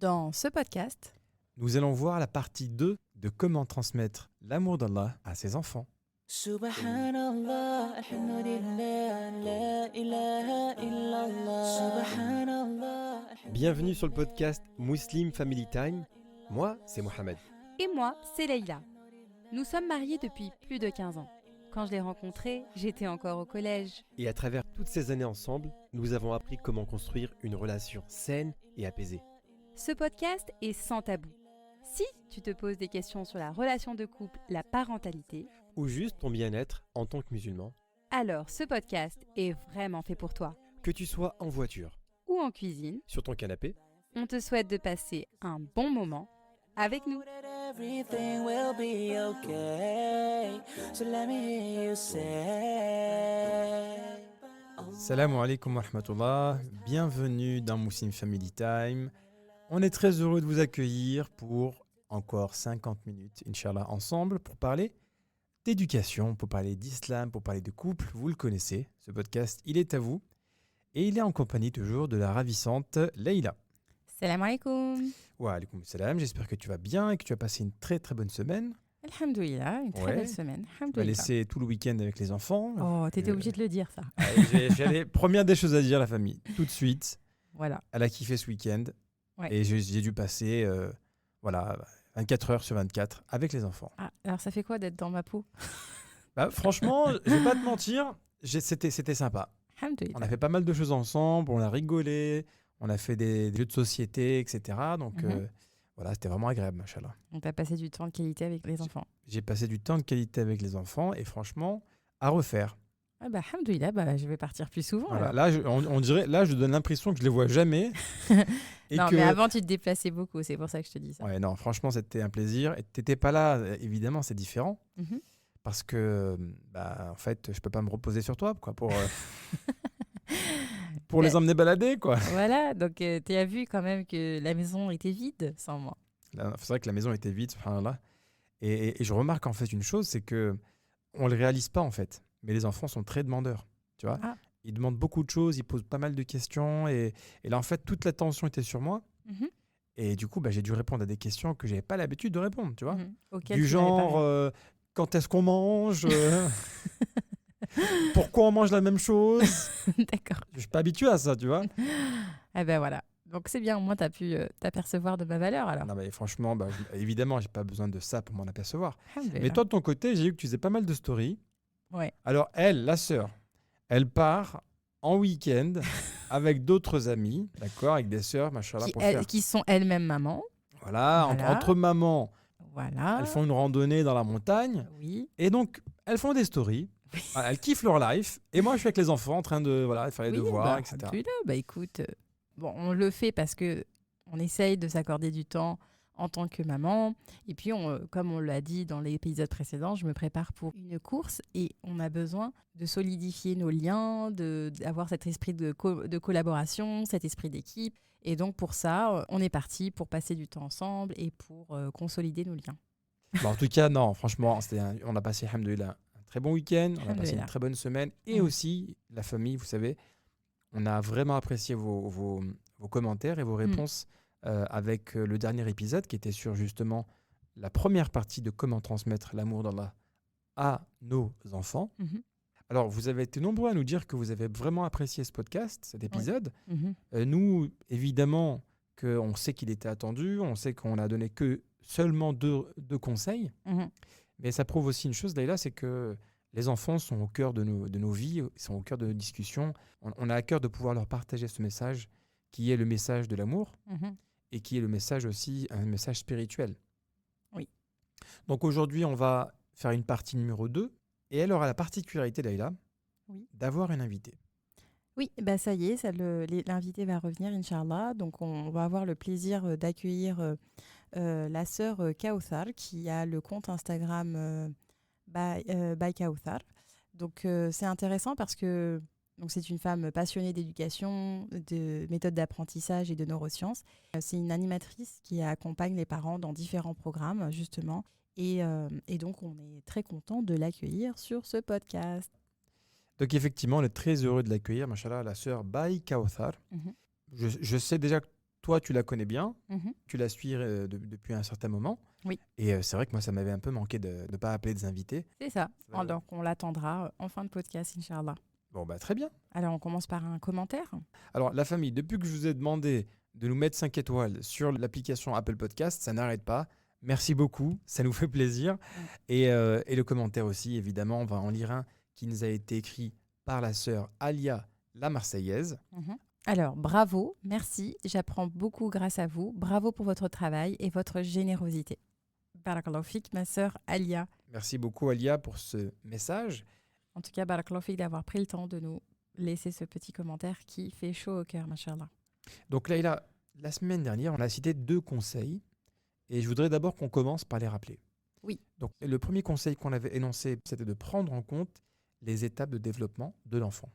Dans ce podcast, nous allons voir la partie 2 de comment transmettre l'amour d'Allah à ses enfants. Subhanallah, alhamdulillah, la ilaha illallah. Subhanallah. Bienvenue sur le podcast Muslim Family Time. Moi, c'est Mohamed. et moi, c'est Leïla. Nous sommes mariés depuis plus de 15 ans. Quand je l'ai rencontré, j'étais encore au collège. Et à travers toutes ces années ensemble, nous avons appris comment construire une relation saine et apaisée. Ce podcast est sans tabou. Si tu te poses des questions sur la relation de couple, la parentalité, Ou juste ton bien-être en tant que musulman. alors ce podcast est vraiment fait pour toi. Que tu sois en voiture, Ou en cuisine, sur ton canapé, on te souhaite de passer un bon moment avec nous. Everything will be okay. So let me hear you say. Salam alaikum wa rahmatullah, bienvenue dans Muslim Family Time. On est très heureux de vous accueillir pour encore 50 minutes, Inch'Allah, ensemble pour parler d'éducation, pour parler d'islam, pour parler de couple. Vous le connaissez, ce podcast, il est à vous. Et il est en compagnie toujours de la ravissante Leïla. Salam alaikum. Wa alaikum salam, j'espère que tu vas bien et que tu as passé une très très bonne semaine. Alhamdoulilah, une très Ouais. belle semaine. Tu vas Alhamdoulilah. laisser tout le week-end avec les enfants. Oh, t'étais obligé de le dire ça. J'avais première des choses à dire à la famille, tout de suite. Voilà. Elle a kiffé ce week-end. Ouais. Et j'ai dû passer 24 heures sur 24 avec les enfants. Ah, alors ça fait quoi d'être dans ma peau? Franchement, je vais pas te mentir, c'était sympa. On Alhamdoulilah. a fait pas mal de choses ensemble, on a rigolé, on a fait des jeux de société, etc. Donc voilà, c'était vraiment agréable, machallah. On t'a passé du temps de qualité avec les enfants. J'ai passé du temps de qualité avec les enfants et franchement, à refaire. Ah bah, alhamdoulilah, bah, je vais partir plus souvent. Voilà, alors. là, on dirait, là, je donne l'impression que je les vois jamais. Et Non, que... mais avant, tu te déplaçais beaucoup, c'est pour ça que je te dis ça. Ouais, non, franchement, c'était un plaisir. Et t'étais pas là, évidemment, c'est différent. Mhm. Parce que, en fait, je peux pas me reposer sur toi, quoi, pour les emmener balader, quoi. Voilà, donc tu as vu quand même que la maison était vide sans moi. Là, c'est vrai que la maison était vide, subhanallah. Et je remarque en fait une chose, c'est que on le réalise pas en fait. Mais les enfants sont très demandeurs, tu vois. Ah. Ils demandent beaucoup de choses, ils posent pas mal de questions. Et là, en fait, toute l'attention était sur moi. Mhm. Et du coup, j'ai dû répondre à des questions que j'avais pas l'habitude de répondre, tu vois. Mhm. Auquel Du tu n'avais pas genre, répondu. quand est-ce qu'on mange pourquoi on mange la même chose? D'accord. Je suis pas habitué à ça, tu vois. Ah ben voilà. Donc c'est bien, au moins tu as pu t'apercevoir de ma valeur alors. Non, mais franchement, évidemment, j'ai pas besoin de ça pour m'en apercevoir. Alhamdoulilah. Mais toi, de ton côté, j'ai vu que tu faisais pas mal de stories. Ouais. Alors, elle, la sœur, elle part en week-end avec d'autres amis, d'accord, avec des sœurs, machallah, pour faire. Qui sont elles-mêmes mamans. Voilà, Voilà. entre mamans, Voilà. elles font une randonnée dans la montagne. Oui. Et donc, elles font des stories. Elles kiffent leur life. Et moi, je suis avec les enfants en train de faire les Oui, devoirs, bah, etc. alhamdoulilah. Bah écoute, bon, on le fait parce que on essaye de s'accorder du temps en tant que maman. Et puis, comme on l'a dit dans l'épisode précédent, je me prépare pour une course et on a besoin de solidifier nos liens, d'avoir cet esprit de collaboration, cet esprit d'équipe. Et donc, pour ça, on est parti pour passer du temps ensemble et pour consolider nos liens. En tout cas, non, franchement, on a passé, alhamdoulilah, un très bon week-end. On a passé une Alhamdoulilah. très bonne semaine. Et Mm. aussi, la famille, vous savez, on a vraiment apprécié vos commentaires et vos réponses avec le dernier épisode qui était sur justement la première partie de comment transmettre l'amour d'Allah à nos enfants. Mhm. Alors, vous avez été nombreux à nous dire que vous avez vraiment apprécié ce podcast, cet épisode. Mhm. Nous, évidemment, on sait qu'il était attendu, on sait qu'on a donné que seulement deux conseils, Mhm. mais ça prouve aussi une chose, Leïla, c'est que les enfants sont au cœur de nos vies, ils sont au cœur de nos discussions. On a à cœur de pouvoir leur partager ce message qui est le message de l'amour Mhm. et qui est le message aussi, un message spirituel. Oui. Donc aujourd'hui, on va faire une partie numéro 2 et elle aura la particularité, Leïla, Oui. d'avoir une invitée. Oui, bah ça y est, l'invité va revenir, Inch'Allah. Donc, on va avoir le plaisir d'accueillir la sœur Kauthar, qui a le compte Instagram by Kauthar. Donc, c'est intéressant parce que c'est une femme passionnée d'éducation, de méthodes d'apprentissage et de neurosciences. C'est une animatrice qui accompagne les parents dans différents programmes, justement. Et donc, on est très content de l'accueillir sur ce podcast. Donc effectivement, on est très heureux de l'accueillir, machallah, la sœur Bai Kauthar. Mhm. Je sais déjà que toi, tu la connais bien, Mhm. tu la suis depuis un certain moment. Oui. Et c'est vrai que moi, ça m'avait un peu manqué de ne pas appeler des invités. C'est ça. Ça va. Donc, on l'attendra en fin de podcast, Inch'Allah. Bon, bah très bien. Alors, on commence par un commentaire. Alors, la famille, depuis que je vous ai demandé de nous mettre 5 étoiles sur l'application Apple Podcast, ça n'arrête pas. Merci beaucoup, ça nous fait plaisir. Et le commentaire aussi, évidemment, on va en lire un qui nous a été écrit par la sœur Alia, la Marseillaise. Mhm. Alors, bravo, merci. J'apprends beaucoup grâce à vous. Bravo pour votre travail et votre générosité. Barakallahu fik, ma sœur Alia. Merci beaucoup, Alia, pour ce message. En tout cas, barakallahu fik d'avoir pris le temps de nous laisser ce petit commentaire qui fait chaud au cœur, machallah. Donc, Leïla, la semaine dernière, on a cité 2 conseils. Et je voudrais d'abord qu'on commence par les rappeler. Oui. Donc, le premier conseil qu'on avait énoncé, c'était de prendre en compte les étapes de développement de l'enfant.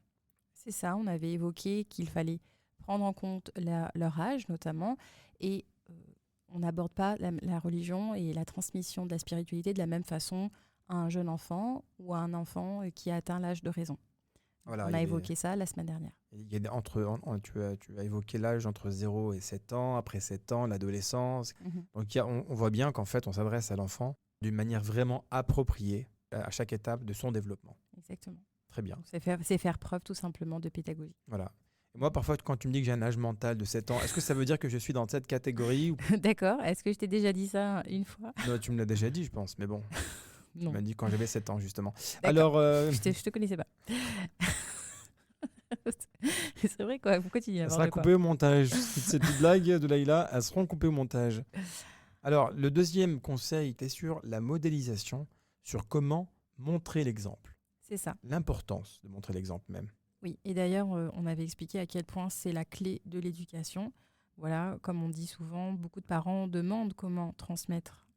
C'est ça, on avait évoqué qu'il fallait prendre en compte leur âge notamment et on n'aborde pas la religion et la transmission de la spiritualité de la même façon à un jeune enfant ou à un enfant qui a atteint l'âge de raison. Voilà, On a évoqué ça la semaine dernière. Il y a tu as évoqué l'âge entre 0 et 7 ans, après 7 ans, l'adolescence. Mhm. Donc on voit bien qu'en fait, on s'adresse à l'enfant d'une manière vraiment appropriée à chaque étape de son développement. Exactement. Très bien. Donc, c'est faire preuve tout simplement de pédagogie. Voilà. Et moi, parfois, quand tu me dis que j'ai un âge mental de 7 ans, est-ce que ça veut dire que je suis dans cette catégorie ou... D'accord. Est-ce que je t'ai déjà dit ça une fois? Non, tu me l'as déjà dit, je pense, mais bon. Non. Tu m'as dit quand j'avais 7 ans, justement. D'accord. Alors, Je te connaissais pas. C'est vrai quoi, vous continuez à elle avoir sera de quoi. coupée au montage. Cette petite blague de Leïla, elles seront coupées au montage. Alors, le deuxième conseil était sur la modélisation, sur comment montrer l'exemple. C'est ça. L'importance de montrer l'exemple même. Oui, et d'ailleurs, on avait expliqué à quel point c'est la clé de l'éducation. Voilà, comme on dit souvent, beaucoup de parents demandent comment transmettre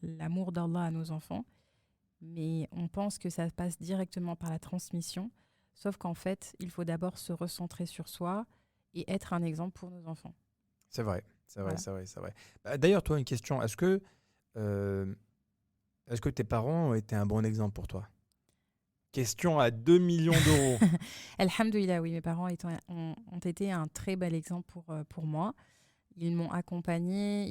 l'amour d'Allah à nos enfants, mais on pense que ça passe directement par la transmission, sauf qu'en fait, il faut d'abord se recentrer sur soi et être un exemple pour nos enfants. C'est vrai, c'est vrai, Voilà. c'est vrai, c'est vrai. D'ailleurs, toi, une question. Est-ce que tes parents ont été un bon exemple pour toi? Question à 2 millions d'euros. Alhamdoulilah, oui, mes parents ont été un très bel exemple pour moi. Ils m'ont accompagné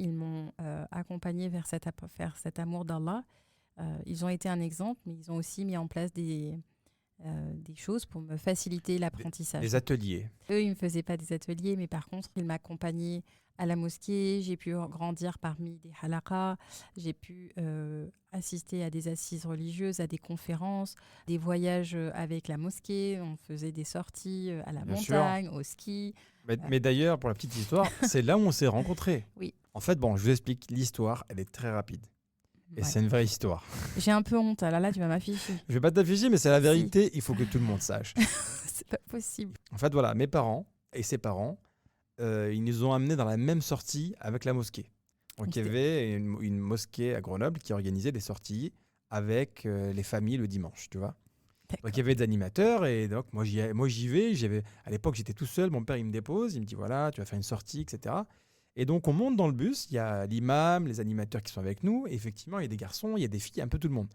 vers cet amour d'Allah. Ils ont été un exemple, mais ils ont aussi mis en place des choses pour me faciliter l'apprentissage. Les ateliers. Eux, ils ne me faisaient pas des ateliers, mais par contre, ils m'accompagnaient à la mosquée. J'ai pu grandir parmi des halaqas. J'ai pu assister à des assises religieuses, à des conférences, des voyages avec la mosquée. On faisait des sorties à la Bien sûr. montagne, au ski. Mais d'ailleurs, pour la petite histoire, c'est là où on s'est rencontrés. Oui. En fait, bon, je vous explique. L'histoire, elle est très rapide. Et Ouais. c'est une vraie histoire. J'ai un peu honte. Alors là, tu vas m'afficher. Je vais pas t'afficher, mais c'est la vérité. Il faut que tout le monde sache. C'est pas possible. En fait, voilà, mes parents et ses parents, ils nous ont amenés dans la même sortie avec la mosquée. Donc, il y C'était- avait une mosquée à Grenoble qui organisait des sorties avec les familles le dimanche, tu vois. D'accord. Donc, il y avait des animateurs et donc, moi, j'y vais. À l'époque, j'étais tout seul. Mon père, il me dépose. Il me dit, voilà, tu vas faire une sortie, etc. Et donc, on monte dans le bus. Il y a l'imam, les animateurs qui sont avec nous. Et effectivement, il y a des garçons, il y a des filles, un peu tout le monde.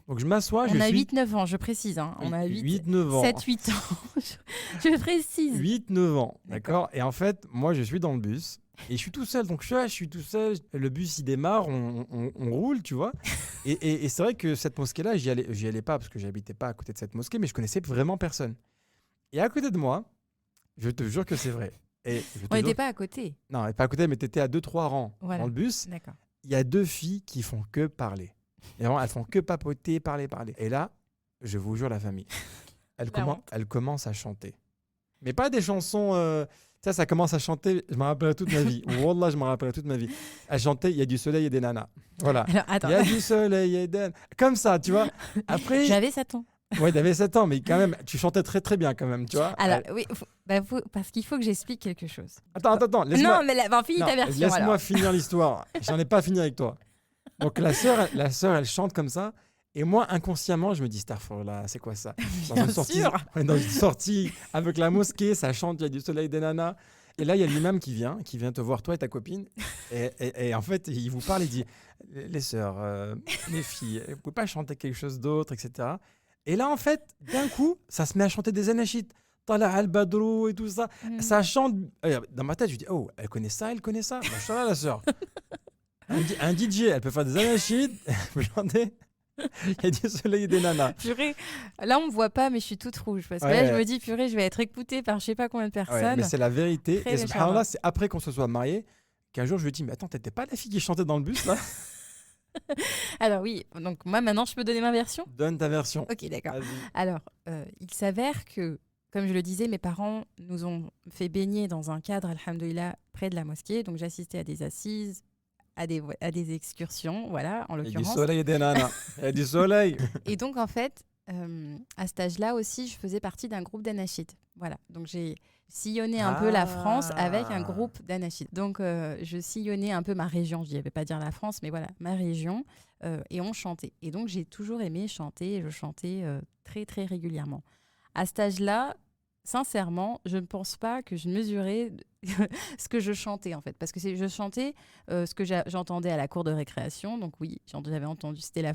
Donc, je m'assois. On a 8-9 ans, je précise. Hein. On a 8-9 ans. 7-8 ans. je précise. 8-9 ans, D'accord. d'accord. Et en fait, moi, je suis dans le bus et je suis tout seul. Donc, je suis tout seul. Le bus, il démarre, on roule, tu vois. Et c'est vrai que cette mosquée-là, j'y allais pas parce que j'habitais pas à côté de cette mosquée, mais je connaissais vraiment personne. Et à côté de moi, je te jure que c'est vrai. Et je te On jure- n'était pas à côté. Non, pas à côté, mais tu étais à 2-3 rangs Voilà. dans le bus. D'accord. Il y a 2 filles qui font que parler. Et vraiment, elles font que papoter, parler. Et là, je vous jure, la famille, elle commence à chanter. Mais pas des chansons... ça commence à chanter, je me rappellerai toute ma vie. Wallah, je me rappellerai toute ma vie. Elle chantait, il y a du soleil et des nanas. Voilà. Alors, attends. Il y a du soleil et des nanas. Comme ça, tu vois. Après, J'avais 7 ans. ouais, t'avais 7 ans, mais quand même, tu chantais très très bien quand même, tu vois. Alors, oui, parce qu'il faut que j'explique quelque chose. Attends, laisse-moi... Non, mais finis ta version. Laisse-moi alors. finir l'histoire. J'en ai pas fini avec toi. Donc la sœur, elle chante comme ça. Et moi, inconsciemment, je me dis, Starfall, c'est quoi ça? Bien sûr. Dans une sortie avec la mosquée, ça chante, il y a du soleil des nanas. Et là, il y a l'imam qui vient te voir, toi et ta copine. Et en fait, il vous parle, il dit, les sœurs, les filles, vous pouvez pas chanter quelque chose d'autre, etc. Et là, en fait, d'un coup, ça se met à chanter des anachites. Tala al-Badrou et tout ça. Mm. Ça chante. Dans ma tête, je dis, oh, elle connaît ça. Machallah, la sœur. Un DJ, elle peut faire des anachides, elle peut chanter. Il y a du soleil et des nanas. Purée, là on me voit pas, mais je suis toute rouge parce que Ouais. là je me dis purée, je vais être écoutée par je sais pas combien de Ouais, personnes. mais c'est la vérité. Très Et méchant. subhanallah, c'est après qu'on se soit mariés qu'un jour je lui dis, mais attends, t'étais pas la fille qui chantait dans le bus là? Alors oui, donc moi maintenant je peux donner ma version. Donne ta version. Ok, d'accord. Vas-y. Alors, il s'avère que, comme je le disais, mes parents nous ont fait baigner dans un cadre, alhamdoulilah, près de la mosquée. Donc j'assistais à des assises, à des excursions, voilà, en Il y a du l'occurrence. soleil et des nanas. Il y a du soleil. Et donc, en fait, à cet âge-là aussi, je faisais partie d'un groupe d'anachides. Voilà. Donc, j'ai sillonné un peu la France avec un groupe d'anachides. Donc, je sillonnais un peu ma région. Je ne vais pas dire la France, mais voilà, ma région. Et on chantait. Et donc, j'ai toujours aimé chanter. Et je chantais très, très régulièrement. À cet âge-là, sincèrement, je ne pense pas que je mesurais ce que je chantais, en fait. Parce que je chantais ce que j'entendais à la cour de récréation. Donc oui, j'avais entendu, c'était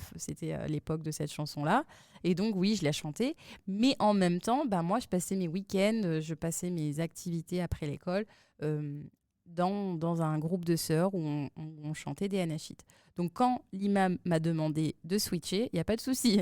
l'époque de cette chanson-là. Et donc oui, je la chantais. Mais en même temps, bah, moi, je passais mes week-ends, je passais mes activités après l'école dans un groupe de sœurs où on chantait des anachides. Donc quand l'imam m'a demandé de switcher, il n'y a pas de souci.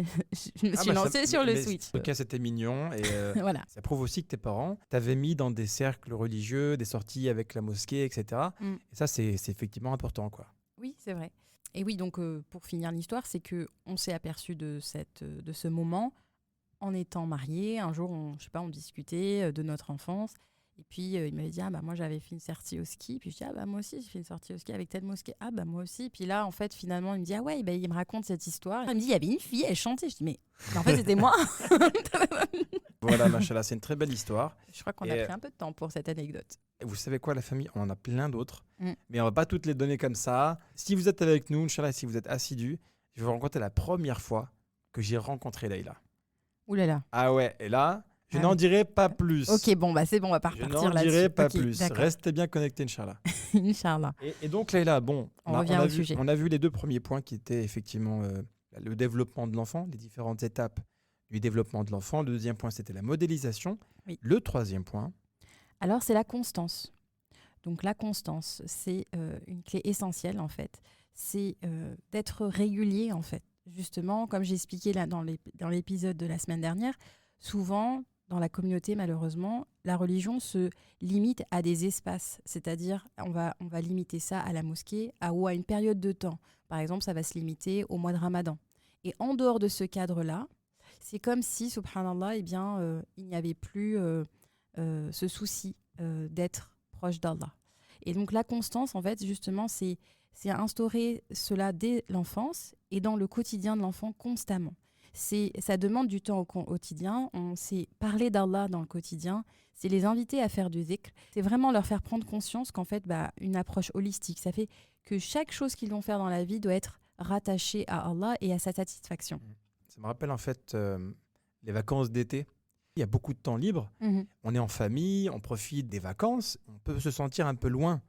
Je me suis lancée sur le switch. En tout cas, c'était mignon. Et Voilà. ça prouve aussi que tes parents t'avaient mis dans des cercles religieux, des sorties avec la mosquée, etc. Mm. Et ça, c'est effectivement important, quoi. Oui, c'est vrai. Et oui, donc pour finir l'histoire, c'est qu'on s'est aperçu de ce moment en étant mariés. Un jour, on discutait de notre enfance. Et puis, il m'avait dit, ah bah moi, j'avais fait une sortie au ski. Puis je dis, ah bah moi aussi, j'ai fait une sortie au ski avec telle mosquée. Ah bah moi aussi. Puis là, en fait, finalement, il me dit, ah ouais, bah, il me raconte cette histoire. Il me dit, il y avait une fille, elle chantait. Je dis, mais en fait, c'était moi. Voilà, machallah, c'est une très belle histoire. Je crois qu'on a pris un peu de temps pour cette anecdote. Et vous savez quoi, la famille, on en a plein d'autres. Mm. Mais on va pas toutes les donner comme ça. Si vous êtes avec nous, Inch'Allah, si vous êtes assidus, je vais vous raconter la première fois que j'ai rencontré Leïla. Ouh là là. Ah ouais, et là, je Ah n'en oui. dirai pas plus. Ok, bon, bah c'est bon, on va pas Je repartir n'en là-dessus. dirai pas Ok, plus. d'accord. Restez bien connectés, Inch'Allah. Inch'Allah. Et donc, Leïla, bon, On revient au sujet. on a vu les deux premiers points qui étaient effectivement le développement de l'enfant, les différentes étapes du développement de l'enfant. Le deuxième point, c'était la modélisation. Oui. Le troisième point, Alors, c'est la constance. Donc, la constance, c'est une clé essentielle, en fait. C'est d'être régulier, en fait. Justement, comme j'ai expliqué là dans l'épisode de la semaine dernière, souvent, dans la communauté, malheureusement, la religion se limite à des espaces. C'est-à-dire, on va limiter ça à la mosquée ou à une période de temps. Par exemple, ça va se limiter au mois de Ramadan. Et en dehors de ce cadre-là, c'est comme si, subhanallah, il n'y avait plus ce souci d'être proche d'Allah. Et donc la constance, en fait, justement, c'est instaurer cela dès l'enfance et dans le quotidien de l'enfant constamment. Ça demande du temps au quotidien, c'est parler d'Allah dans le quotidien, c'est les inviter à faire du dhikr, c'est vraiment leur faire prendre conscience qu'en fait, une approche holistique, ça fait que chaque chose qu'ils vont faire dans la vie doit être rattachée à Allah et à sa satisfaction. ça me rappelle en fait les vacances d'été. Il y a beaucoup de temps libre. Mhm. On est en famille, on profite des vacances. On peut se sentir un peu loin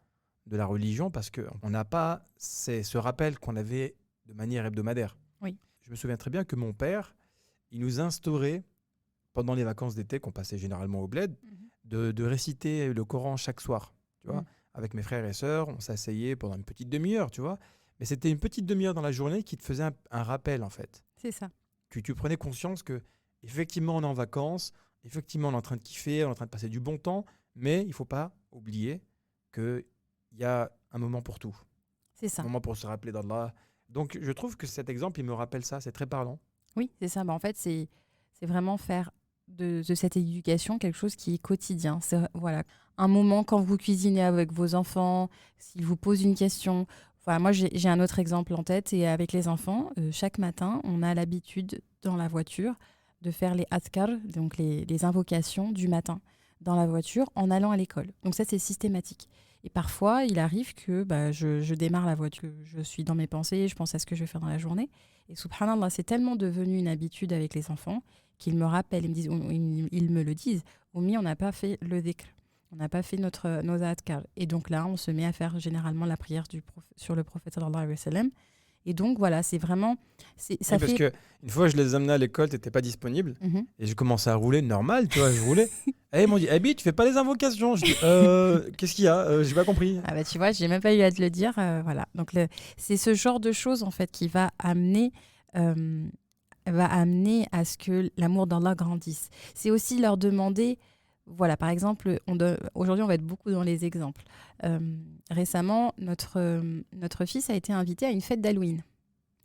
de la religion parce qu'on n'a pas ce rappel qu'on avait de manière hebdomadaire. Oui. Je me souviens très bien que mon père, il nous instaurait, pendant les vacances d'été qu'on passait généralement au bled, de réciter le Coran chaque soir. Tu vois, avec mes frères et sœurs, on s'asseyait pendant une petite demi-heure, tu vois. Mais c'était une petite demi-heure dans la journée qui te faisait un rappel, en fait. C'est ça. Tu prenais conscience que effectivement on est en vacances, effectivement on est en train de kiffer, on est en train de passer du bon temps, mais il ne faut pas oublier qu'il y a un moment pour tout. C'est ça. Un moment pour se rappeler d'Allah. Donc je trouve que cet exemple, il me rappelle ça, c'est très parlant. Oui, c'est ça. En fait, c'est vraiment faire de cette éducation quelque chose qui est quotidien. C'est voilà, un moment quand vous cuisinez avec vos enfants, s'ils vous posent une question. Voilà, moi, j'ai un autre exemple en tête. Et avec les enfants, chaque matin, on a l'habitude dans la voiture de faire les adhkar, donc les invocations du matin dans la voiture en allant à l'école. Donc ça, c'est systématique. Et parfois, il arrive que je démarre la voiture, je suis dans mes pensées, je pense à ce que je vais faire dans la journée. Et subhanallah, c'est tellement devenu une habitude avec les enfants qu'ils me rappellent, ils me le disent. Oumi, on n'a pas fait le dhikr, on n'a pas fait nos adhkar. Et donc là, on se met à faire généralement la prière sur le prophète sallallahu alayhi wa sallam. Et donc, voilà, c'est vraiment... ça Parce fait... que une fois, je les amenais à l'école, tu n'étais pas disponible. Mhm. Et j'ai commencé à rouler normal, tu vois, je roulais. Et ils m'ont dit, Abby, tu fais pas les invocations. Je dis, qu'est-ce qu'il y a J'ai pas compris. Ah bah, tu vois, j'ai même pas eu à te le dire. Voilà. Donc, c'est ce genre de choses, en fait, qui va amener à ce que l'amour d'Allah grandisse. C'est aussi leur demander... Voilà, par exemple, aujourd'hui, on va être beaucoup dans les exemples. Récemment, notre fils a été invité à une fête d'Halloween.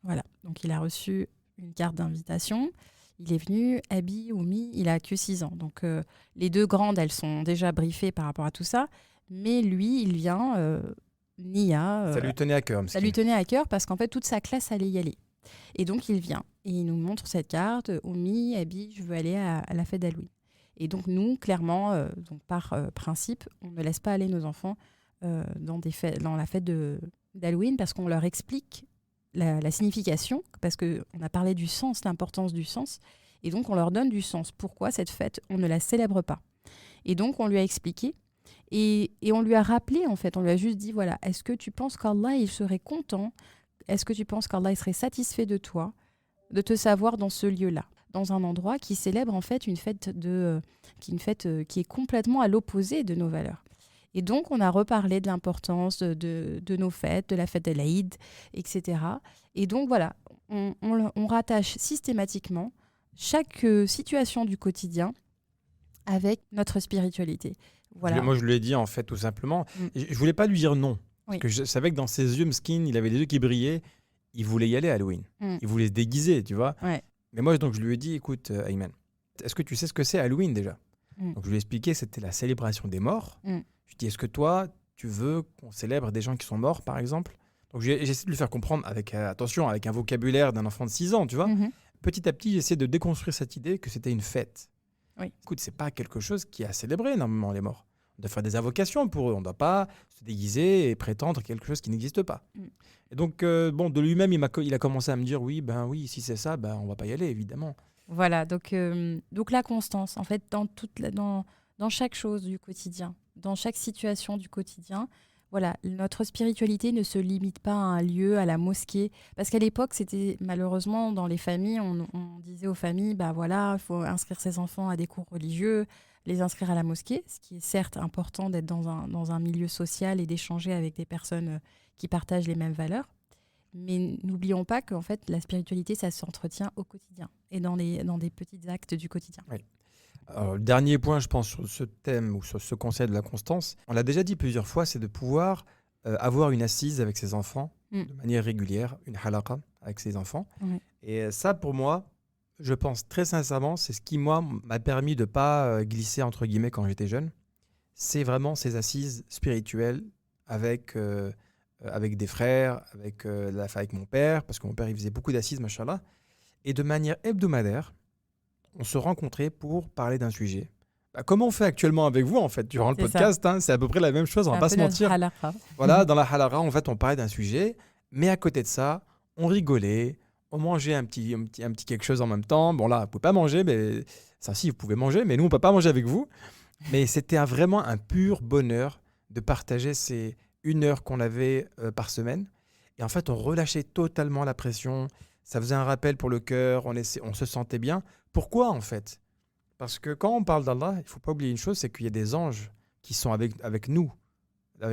Voilà, donc il a reçu une carte d'invitation. Il est venu, Abby, Oumi, il a que 6 ans. Donc les deux grandes, elles sont déjà briefées par rapport à tout ça. Mais lui, il vient, Nia. Ça lui tenait à cœur. Ça lui tenait à cœur parce qu'en fait, toute sa classe allait y aller. Et donc, il vient et il nous montre cette carte. Oumi, Abby, je veux aller à la fête d'Halloween. Et donc, nous, clairement, donc par principe, on ne laisse pas aller nos enfants dans la fête d'Halloween parce qu'on leur explique la signification, parce qu'on a parlé du sens, l'importance du sens. Et donc, on leur donne du sens. Pourquoi cette fête, on ne la célèbre pas? Et donc, on lui a expliqué. Et on lui a rappelé, en fait, on lui a juste dit, voilà, est-ce que tu penses qu'Allah, il serait content? Est-ce que tu penses qu'Allah, il serait satisfait de toi, de te savoir dans ce lieu-là, dans un endroit qui célèbre en fait une fête qui est complètement à l'opposé de nos valeurs. Et donc, on a reparlé de l'importance de nos fêtes, de la fête de l'Aïd, etc. Et donc, voilà, on rattache systématiquement chaque situation du quotidien avec notre spiritualité. Voilà. Moi, je lui ai dit, en fait, tout simplement, je voulais pas lui dire non. Oui. Parce que je savais que dans ses yeux, Mskin, il avait les yeux qui brillaient. Il voulait y aller à Halloween. Il voulait se déguiser, tu vois. Ouais. Mais moi, donc, je lui ai dit, écoute, Ayman, est-ce que tu sais ce que c'est Halloween déjà? Donc, je lui ai expliqué, c'était la célébration des morts. Je lui ai dit, est-ce que toi, tu veux qu'on célèbre des gens qui sont morts, par exemple? Donc, j'ai essayé de lui faire comprendre, attention, avec un vocabulaire d'un enfant de 6 ans, tu vois. Petit à petit, j'ai essayé de déconstruire cette idée que c'était une fête. Oui. Écoute, c'est pas quelque chose qui est à célébrer, normalement, les morts. On doit faire des invocations pour eux. On ne doit pas se déguiser et prétendre quelque chose qui n'existe pas. Et donc, de lui-même, il a commencé à me dire, oui, si c'est ça, on ne va pas y aller, évidemment. Voilà, donc la constance, en fait, dans chaque chose du quotidien, dans chaque situation du quotidien, voilà, notre spiritualité ne se limite pas à un lieu, à la mosquée. Parce qu'à l'époque, c'était malheureusement, dans les familles, on disait aux familles, il faut inscrire ses enfants à des cours religieux, les inscrire à la mosquée, ce qui est certes important d'être dans un milieu social et d'échanger avec des personnes qui partagent les mêmes valeurs. Mais n'oublions pas qu'en fait, la spiritualité, ça s'entretient au quotidien et dans des petits actes du quotidien. Oui. Alors, le dernier point, je pense, sur ce thème ou sur ce conseil de la constance, on l'a déjà dit plusieurs fois, c'est de pouvoir avoir une assise avec ses enfants de manière régulière, une halaqa avec ses enfants. Et ça, pour moi, je pense très sincèrement, c'est ce qui, moi, m'a permis de ne pas glisser, entre guillemets, quand j'étais jeune. C'est vraiment ces assises spirituelles avec des frères, avec mon père, parce que mon père, il faisait beaucoup d'assises, machallah. Et de manière hebdomadaire, on se rencontrait pour parler d'un sujet. Comme on fait actuellement avec vous, en fait, durant le podcast, c'est à peu près la même chose, on ne va pas se mentir. Voilà, dans la halaqa, en fait, on parlait d'un sujet, mais à côté de ça, on rigolait, on mangeait un petit quelque chose en même temps. Bon, là, vous ne pouvez pas manger, mais ça, si, vous pouvez manger, mais nous, on ne peut pas manger avec vous. Mais c'était vraiment un pur bonheur de partager ces 1 heure qu'on avait par semaine. Et en fait, on relâchait totalement la pression. Ça faisait un rappel pour le cœur, on se sentait bien. Pourquoi, en fait? Parce que quand on parle d'Allah, il ne faut pas oublier une chose, c'est qu'il y a des anges qui sont avec nous,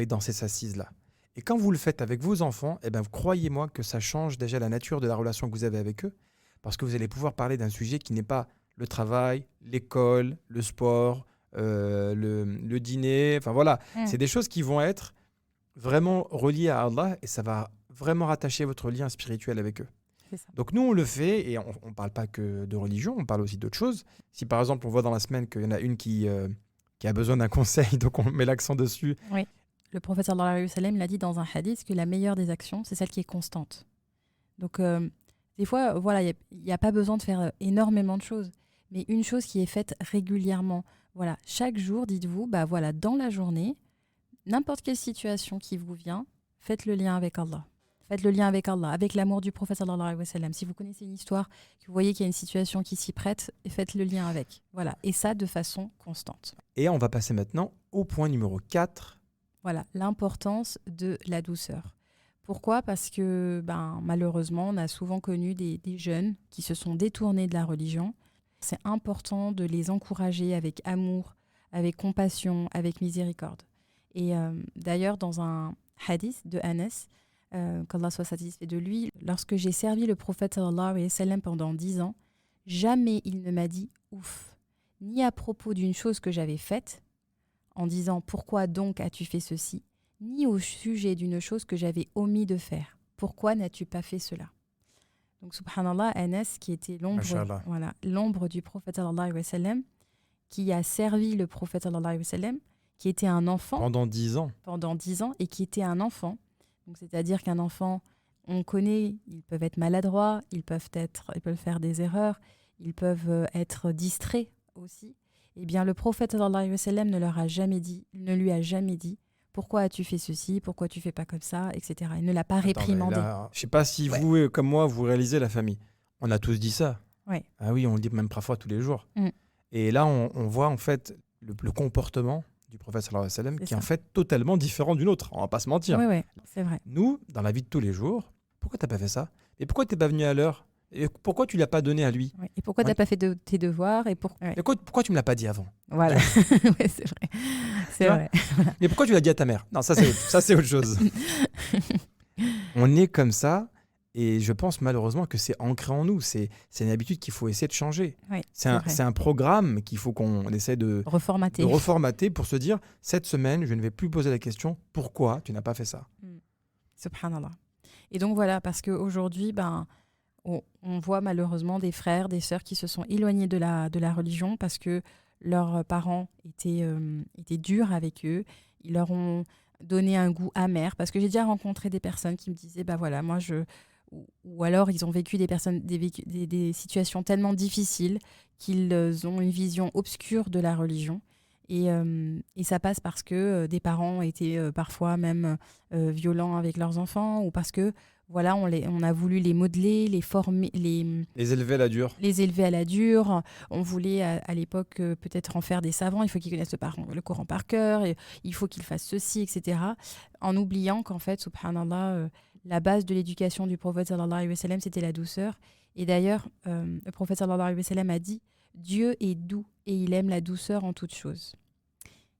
dans ces assises-là. Et quand vous le faites avec vos enfants, croyez-moi que ça change déjà la nature de la relation que vous avez avec eux, parce que vous allez pouvoir parler d'un sujet qui n'est pas le travail, l'école, le sport, le dîner. Enfin voilà, c'est des choses qui vont être vraiment reliées à Allah et ça va vraiment rattacher votre lien spirituel avec eux. Donc nous, on le fait et on ne parle pas que de religion, on parle aussi d'autres choses. Si par exemple, on voit dans la semaine qu'il y en a une qui a besoin d'un conseil, donc on met l'accent dessus. Oui, le prophète sallallahu alayhi wa sallam l'a dit dans un hadith que la meilleure des actions, c'est celle qui est constante. Donc des fois, voilà, il n'y a pas besoin de faire énormément de choses, mais une chose qui est faite régulièrement. Voilà, chaque jour, dites-vous, dans la journée, n'importe quelle situation qui vous vient, faites le lien avec Allah. Faites le lien avec Allah, avec l'amour du prophète sallallahu alayhi wa sallam. Si vous connaissez une histoire, que vous voyez qu'il y a une situation qui s'y prête, faites le lien avec. Voilà, et ça de façon constante. Et on va passer maintenant au point numéro 4. Voilà, l'importance de la douceur. Pourquoi ? Parce que malheureusement, on a souvent connu des jeunes qui se sont détournés de la religion. C'est important de les encourager avec amour, avec compassion, avec miséricorde. Et d'ailleurs, dans un hadith de Anas, qu'Allah soit satisfait de lui, lorsque j'ai servi le prophète sallallahu alayhi wa sallam pendant 10 ans, jamais il ne m'a dit « ouf », ni à propos d'une chose que j'avais faite, en disant « pourquoi donc as-tu fait ceci ?» ni au sujet d'une chose que j'avais omis de faire. Pourquoi n'as-tu pas fait cela ? Donc, subhanallah, Anas, qui était Mashallah. l'ombre du prophète sallallahu alayhi wa sallam, qui a servi le prophète sallallahu alayhi wa sallam, qui était un enfant Pendant 10 ans. pendant 10 ans et qui était un enfant. Donc, c'est-à-dire qu'un enfant, on connaît, ils peuvent être maladroits, ils peuvent faire des erreurs, ils peuvent être distraits aussi. Eh bien, le prophète sallallahu alayhi wa sallam ne lui a jamais dit pourquoi as-tu fait ceci, pourquoi tu fais pas comme ça, etc. Il ne l'a pas réprimandé. Je sais pas si vous, comme moi, vous réalisez la famille. On a tous dit ça. Ouais. Ah oui, on le dit même parfois tous les jours. Mm. Et là, on voit en fait le comportement du prophète sallallahu alayhi wa sallam C'est qui est ça. en fait totalement différent du nôtre. On va pas se mentir. Oui, c'est vrai. Nous, dans la vie de tous les jours, pourquoi t'as pas fait ça ? Et pourquoi t'es pas venu à l'heure ? Et pourquoi tu l'as pas donné à lui ? Ouais. Et pourquoi tu n'as pas fait tes devoirs ouais. Et pourquoi tu me l'as pas dit avant ? Voilà, ouais, c'est vrai. C'est Tu vois vrai. Et pourquoi tu l'as dit à ta mère ? Non, ça c'est autre chose. On est comme ça et je pense malheureusement que c'est ancré en nous. C'est une habitude qu'il faut essayer de changer. Ouais, C'est un programme qu'il faut qu'on essaie de reformater pour se dire cette semaine, je ne vais plus poser la question pourquoi tu n'as pas fait ça. Subhanallah. Et donc voilà, parce qu'aujourd'hui, on voit malheureusement des frères, des sœurs qui se sont éloignés de la religion parce que leurs parents étaient durs avec eux. Ils leur ont donné un goût amer. Parce que j'ai déjà rencontré des personnes qui me disaient, moi, ou alors ils ont vécu des situations tellement difficiles qu'ils ont une vision obscure de la religion. Et ça passe parce que des parents étaient parfois même violents avec leurs enfants ou parce que voilà, on a voulu les modeler, les former, les élever à la dure. Les élever à la dure. On voulait à l'époque peut-être en faire des savants. Il faut qu'ils connaissent le Coran par cœur. Et il faut qu'ils fassent ceci, etc. En oubliant qu'en fait, subhanallah, la base de l'éducation du prophète sallallahu alayhi wa sallam, c'était la douceur. Et d'ailleurs, le prophète sallallahu alayhi wa sallam a dit « Dieu est doux et il aime la douceur en toutes choses ».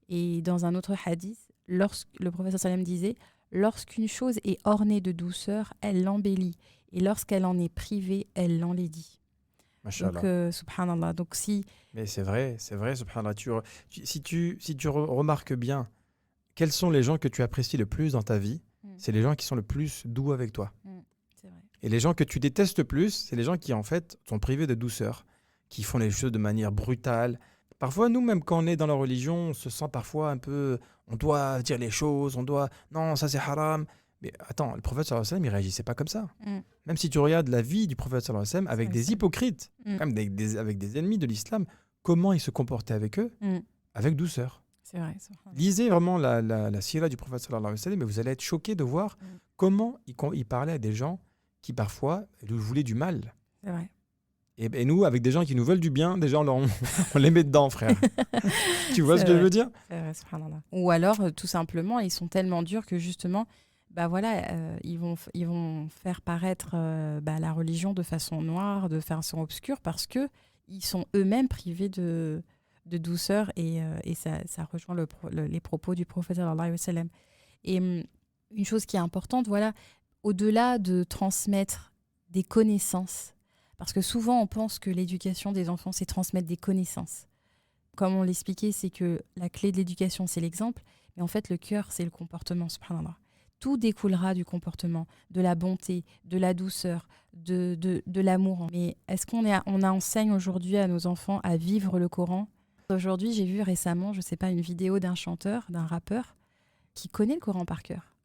Et dans un autre hadith, le prophète sallallahu alayhi wa sallam disait « Lorsqu'une chose est ornée de douceur, elle l'embellit. Et lorsqu'elle en est privée, elle l'enlaidit. » Donc, subhanallah. Donc, Mais c'est vrai, subhanallah. Si tu remarques bien, quels sont les gens que tu apprécies le plus dans ta vie ? C'est les gens qui sont le plus doux avec toi. C'est vrai. Et les gens que tu détestes le plus, c'est les gens qui, en fait, sont privés de douceur, qui font les choses de manière brutale. Parfois, nous, même quand on est dans la religion, on se sent parfois un peu... On doit dire les choses, non, ça c'est haram. Mais attends, le prophète sallallahu alayhi wa sallam, il réagissait pas comme ça. Même si tu regardes la vie du prophète sallallahu alayhi wa sallam avec des hypocrites, même avec des ennemis de l'islam, comment il se comportait avec eux ? Avec douceur. C'est vrai. Lisez vraiment la sira du prophète sallallahu alayhi wa sallam et vous allez être choqués de voir comment il parlait à des gens qui parfois lui voulaient du mal. C'est vrai. Et nous, avec des gens qui nous veulent du bien, déjà on les met dedans, frère. Tu vois ce que je veux dire ? C'est vrai, subhanallah. Ou alors, tout simplement, ils sont tellement durs que justement, ils vont faire paraître la religion de façon noire, de façon obscure, parce qu'ils sont eux-mêmes privés de douceur et ça rejoint les propos du prophète sallallahu alayhi wa sallam. Et une chose qui est importante, voilà, au-delà de transmettre des connaissances, parce que souvent on pense que l'éducation des enfants c'est transmettre des connaissances. Comme on l'expliquait, c'est que la clé de l'éducation c'est l'exemple, mais en fait le cœur c'est le comportement, subhanallah. Tout découlera du comportement, de la bonté, de la douceur, de l'amour. Mais est-ce qu'on enseigne aujourd'hui à nos enfants à vivre le Coran ? Aujourd'hui, j'ai vu récemment, je ne sais pas, une vidéo d'un chanteur, d'un rappeur, qui connaît le Coran par cœur.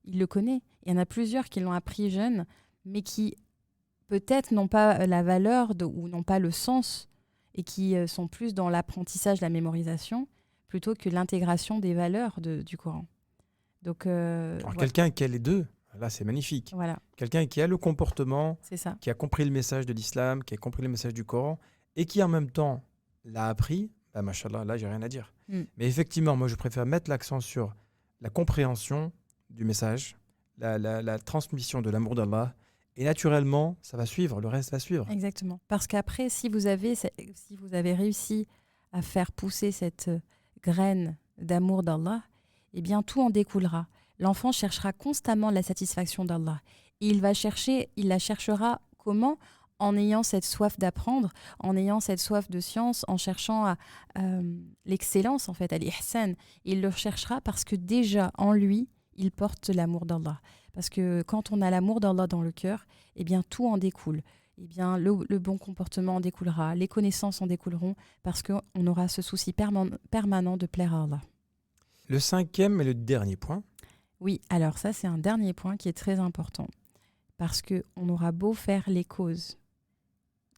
Il le connaît. Il y en a plusieurs qui l'ont appris jeune, mais qui peut-être n'ont pas la valeur ou n'ont pas le sens et qui sont plus dans l'apprentissage, la mémorisation, plutôt que l'intégration des valeurs du Coran. Donc, alors, quelqu'un qui a les deux, là c'est magnifique. Voilà. Quelqu'un qui a le comportement, c'est ça. qui a compris le message de l'islam, qui a compris le message du Coran et qui en même temps l'a appris, machallah, là j'ai rien à dire. Mais effectivement, moi je préfère mettre l'accent sur la compréhension du message, la transmission de l'amour d'Allah. Et naturellement, ça va suivre, le reste va suivre. Exactement. Parce qu'après, si vous avez réussi à faire pousser cette graine d'amour d'Allah, eh bien, tout en découlera. L'enfant cherchera constamment la satisfaction d'Allah. Et il la cherchera comment? En ayant cette soif d'apprendre, en ayant cette soif de science, en cherchant l'excellence, en fait, à l'ihsan. Il le cherchera parce que déjà, en lui, il porte l'amour d'Allah. Parce que quand on a l'amour d'Allah dans le cœur, eh bien, tout en découle. Eh bien, le bon comportement en découlera, les connaissances en découleront, parce qu'on aura ce souci permanent de plaire à Allah. Le 5e et le dernier point. Oui, alors ça, c'est un dernier point qui est très important. Parce qu'on aura beau faire les causes,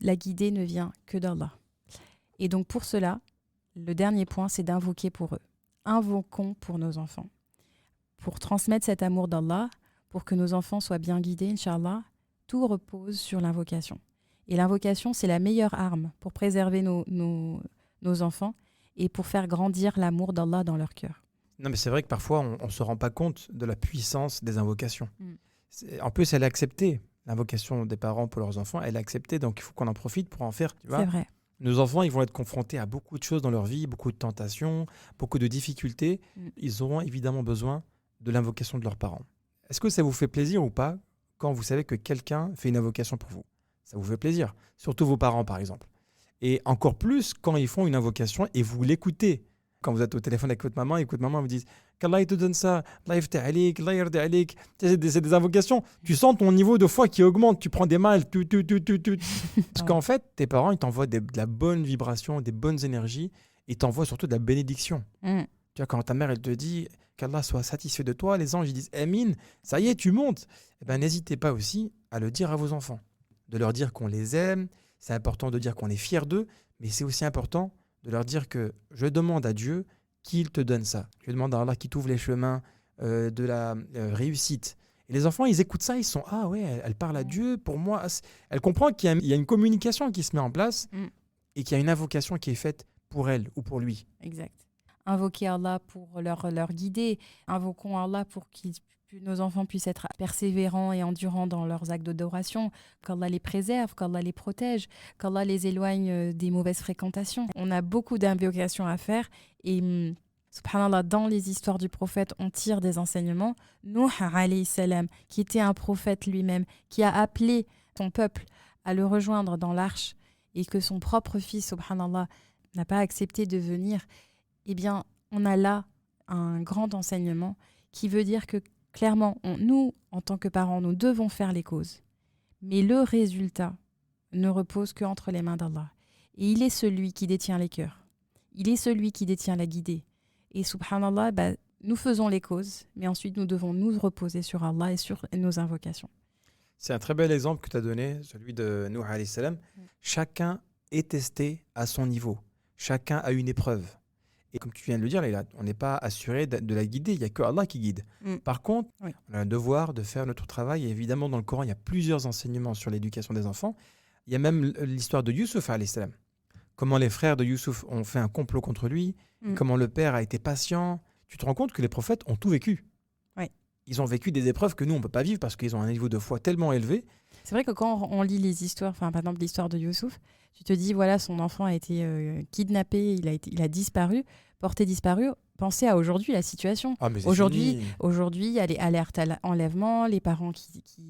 la guidée ne vient que d'Allah. Et donc, pour cela, le dernier point, c'est d'invoquer pour eux. Invoquons pour nos enfants. Pour transmettre cet amour d'Allah, pour que nos enfants soient bien guidés, Inch'Allah, tout repose sur l'invocation. Et l'invocation, c'est la meilleure arme pour préserver nos enfants et pour faire grandir l'amour d'Allah dans leur cœur. Non, mais c'est vrai que parfois, on ne se rend pas compte de la puissance des invocations. Mm. En plus, elle est acceptée. L'invocation des parents pour leurs enfants, elle est acceptée. Donc, il faut qu'on en profite pour en faire. Tu vois, C'est vrai. nos enfants, ils vont être confrontés à beaucoup de choses dans leur vie, beaucoup de tentations, beaucoup de difficultés. Mm. Ils auront évidemment besoin de l'invocation de leurs parents. Est-ce que ça vous fait plaisir ou pas quand vous savez que quelqu'un fait une invocation pour vous? Ça vous fait plaisir, surtout vos parents par exemple. Et encore plus quand ils font une invocation et vous l'écoutez. Quand vous êtes au téléphone avec votre maman et que votre maman vous dit qu'Allah il te donne ça, Allah yaftah alik, Allah yarda alik. C'est des invocations. Tu sens ton niveau de foi qui augmente. Tu prends des mains, Parce qu'en fait, tes parents, ils t'envoient de la bonne vibration, des bonnes énergies. Ils t'envoient surtout de la bénédiction. Mm. Tu vois, quand ta mère, elle te dit qu'Allah soit satisfait de toi, les anges, ils disent Amin, ça y est, tu montes. Eh ben, n'hésitez pas aussi à le dire à vos enfants. De leur dire qu'on les aime. C'est important de dire qu'on est fier d'eux. Mais c'est aussi important de leur dire que je demande à Dieu qu'il te donne ça. Je demande à Allah qu'il t'ouvre les chemins de la réussite. Et les enfants, ils écoutent ça, ils sont « Ah ouais, elle parle à Dieu, pour moi. » Elle comprend qu'il y a une communication qui se met en place et qu'il y a une invocation qui est faite pour elle ou pour lui. Exact. Invoquer Allah pour leur guider. Invoquons Allah pour que nos enfants puissent être persévérants et endurants dans leurs actes d'adoration, qu'Allah les préserve, qu'Allah les protège, qu'Allah les éloigne des mauvaises fréquentations. On a beaucoup d'invocations à faire et subhanallah, dans les histoires du prophète, on tire des enseignements. Nuh alayhi salam, qui était un prophète lui-même, qui a appelé son peuple à le rejoindre dans l'arche et que son propre fils, subhanallah, n'a pas accepté de venir, eh bien, on a là un grand enseignement qui veut dire que clairement, nous, en tant que parents, nous devons faire les causes. Mais le résultat ne repose qu'entre les mains d'Allah. Et il est celui qui détient les cœurs. Il est celui qui détient la guidée. Et subhanallah, nous faisons les causes, mais ensuite nous devons nous reposer sur Allah et sur nos invocations. C'est un très bel exemple que tu as donné, celui de Nuh alayhi salam. Chacun est testé à son niveau. Chacun a une épreuve. Et comme tu viens de le dire, Leïla, on n'est pas assuré de la guider, il n'y a que Allah qui guide. Par contre, on a un devoir de faire notre travail. Et évidemment, dans le Coran, il y a plusieurs enseignements sur l'éducation des enfants. Il y a même l'histoire de Youssouf, alayhi salam. Comment les frères de Youssouf ont fait un complot contre lui, comment le père a été patient. Tu te rends compte que les prophètes ont tout vécu. Oui. Ils ont vécu des épreuves que nous, on ne peut pas vivre parce qu'ils ont un niveau de foi tellement élevé. C'est vrai que quand on lit les histoires, par exemple l'histoire de Youssouf, tu te dis, voilà, son enfant a été kidnappé, il a disparu, porté disparu. Pensez à aujourd'hui, la situation. Ah, mais c'est Aujourd'hui, fini. il y a les alertes à l'enlèvement, les parents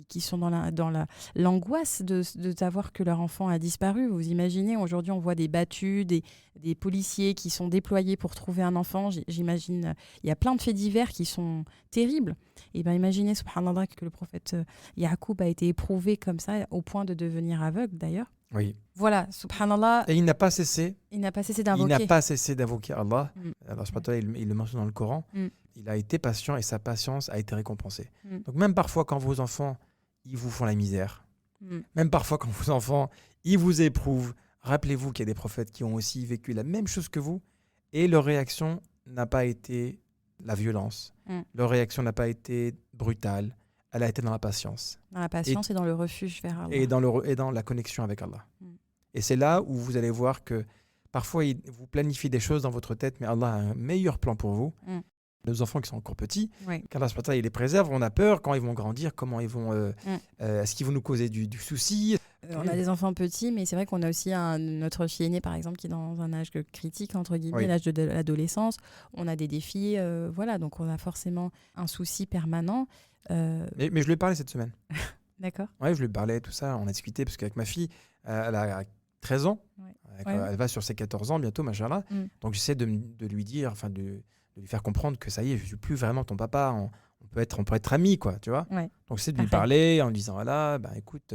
qui sont dans l'angoisse de savoir que leur enfant a disparu. Vous imaginez, aujourd'hui, on voit des battus, des policiers qui sont déployés pour trouver un enfant. J'imagine, il y a plein de faits divers qui sont terribles. Et bien, imaginez, subhanallah, que le prophète Yacoub a été éprouvé comme ça, au point de devenir aveugle, d'ailleurs. Oui. Voilà, subhanallah. Et il n'a pas cessé. Il n'a pas cessé d'invoquer. Il n'a pas cessé d'invoquer Allah. Alors, il le mentionne dans le Coran. Mm. Il a été patient et sa patience a été récompensée. Mm. Donc, même parfois, quand vos enfants, ils vous font la misère, Mm. même parfois, quand vos enfants, ils vous éprouvent, rappelez-vous qu'il y a des prophètes qui ont aussi vécu la même chose que vous et leur réaction n'a pas été la violence. Leur réaction n'a pas été brutale. Elle a été dans la patience. Dans la patience et dans le refuge vers Allah. Et dans la connexion avec Allah. Et c'est là où vous allez voir que parfois, vous planifiez des choses dans votre tête, mais Allah a un meilleur plan pour vous. nos enfants qui sont encore petits, Ouais. qu'Allah subhanahu wa ta'ala, il les préserve, on a peur quand ils vont grandir, comment ils vont, Mm. est-ce qu'ils vont nous causer du souci. On a des enfants petits, mais c'est vrai qu'on a aussi notre fille aînée, par exemple, qui est dans un âge critique, entre guillemets, Oui. l'âge de l'adolescence. On a des défis, voilà, donc on a forcément un souci permanent. Mais je lui ai parlé cette semaine. D'accord. Ouais, je lui parlais, tout ça, on a discuté, parce qu'avec ma fille, elle a 13 ans, Ouais. elle va sur ses 14 ans bientôt, machallah. Donc j'essaie de lui dire, enfin de lui faire comprendre que ça y est, je ne suis plus vraiment ton papa, on peut être amis, quoi, tu vois. Ouais. Donc j'essaie de lui Parfait. parler en lui disant, voilà, ben, écoute,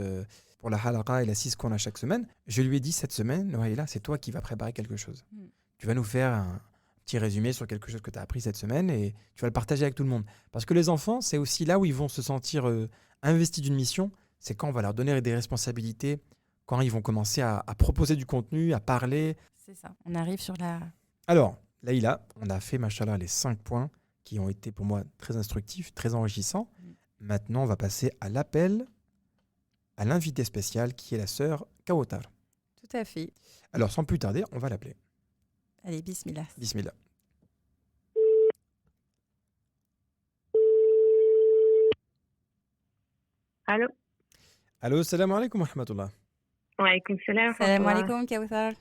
pour la halaqa et l'assise qu'on a chaque semaine, je lui ai dit cette semaine, là, c'est toi qui vas préparer quelque chose. Mm. Tu vas nous faire un petit résumé sur quelque chose que tu as appris cette semaine et tu vas le partager avec tout le monde. Parce que les enfants, c'est aussi là où ils vont se sentir investis d'une mission, c'est quand on va leur donner des responsabilités, quand ils vont commencer à proposer du contenu, à parler. C'est ça. On arrive sur la. Alors, Laïla, on a fait, machallah, les 5 points qui ont été pour moi très instructifs, très enrichissants. Maintenant, on va passer à l'appel à l'invité spécial qui est la sœur Kawthar. Tout à fait. Alors, sans plus tarder, on va l'appeler. Allez, bismillah. Bismillah. Allô. Allô, salam alaikum wa rahmatullah. Wa alaykoum salam. Salam alaikum, Kawthar.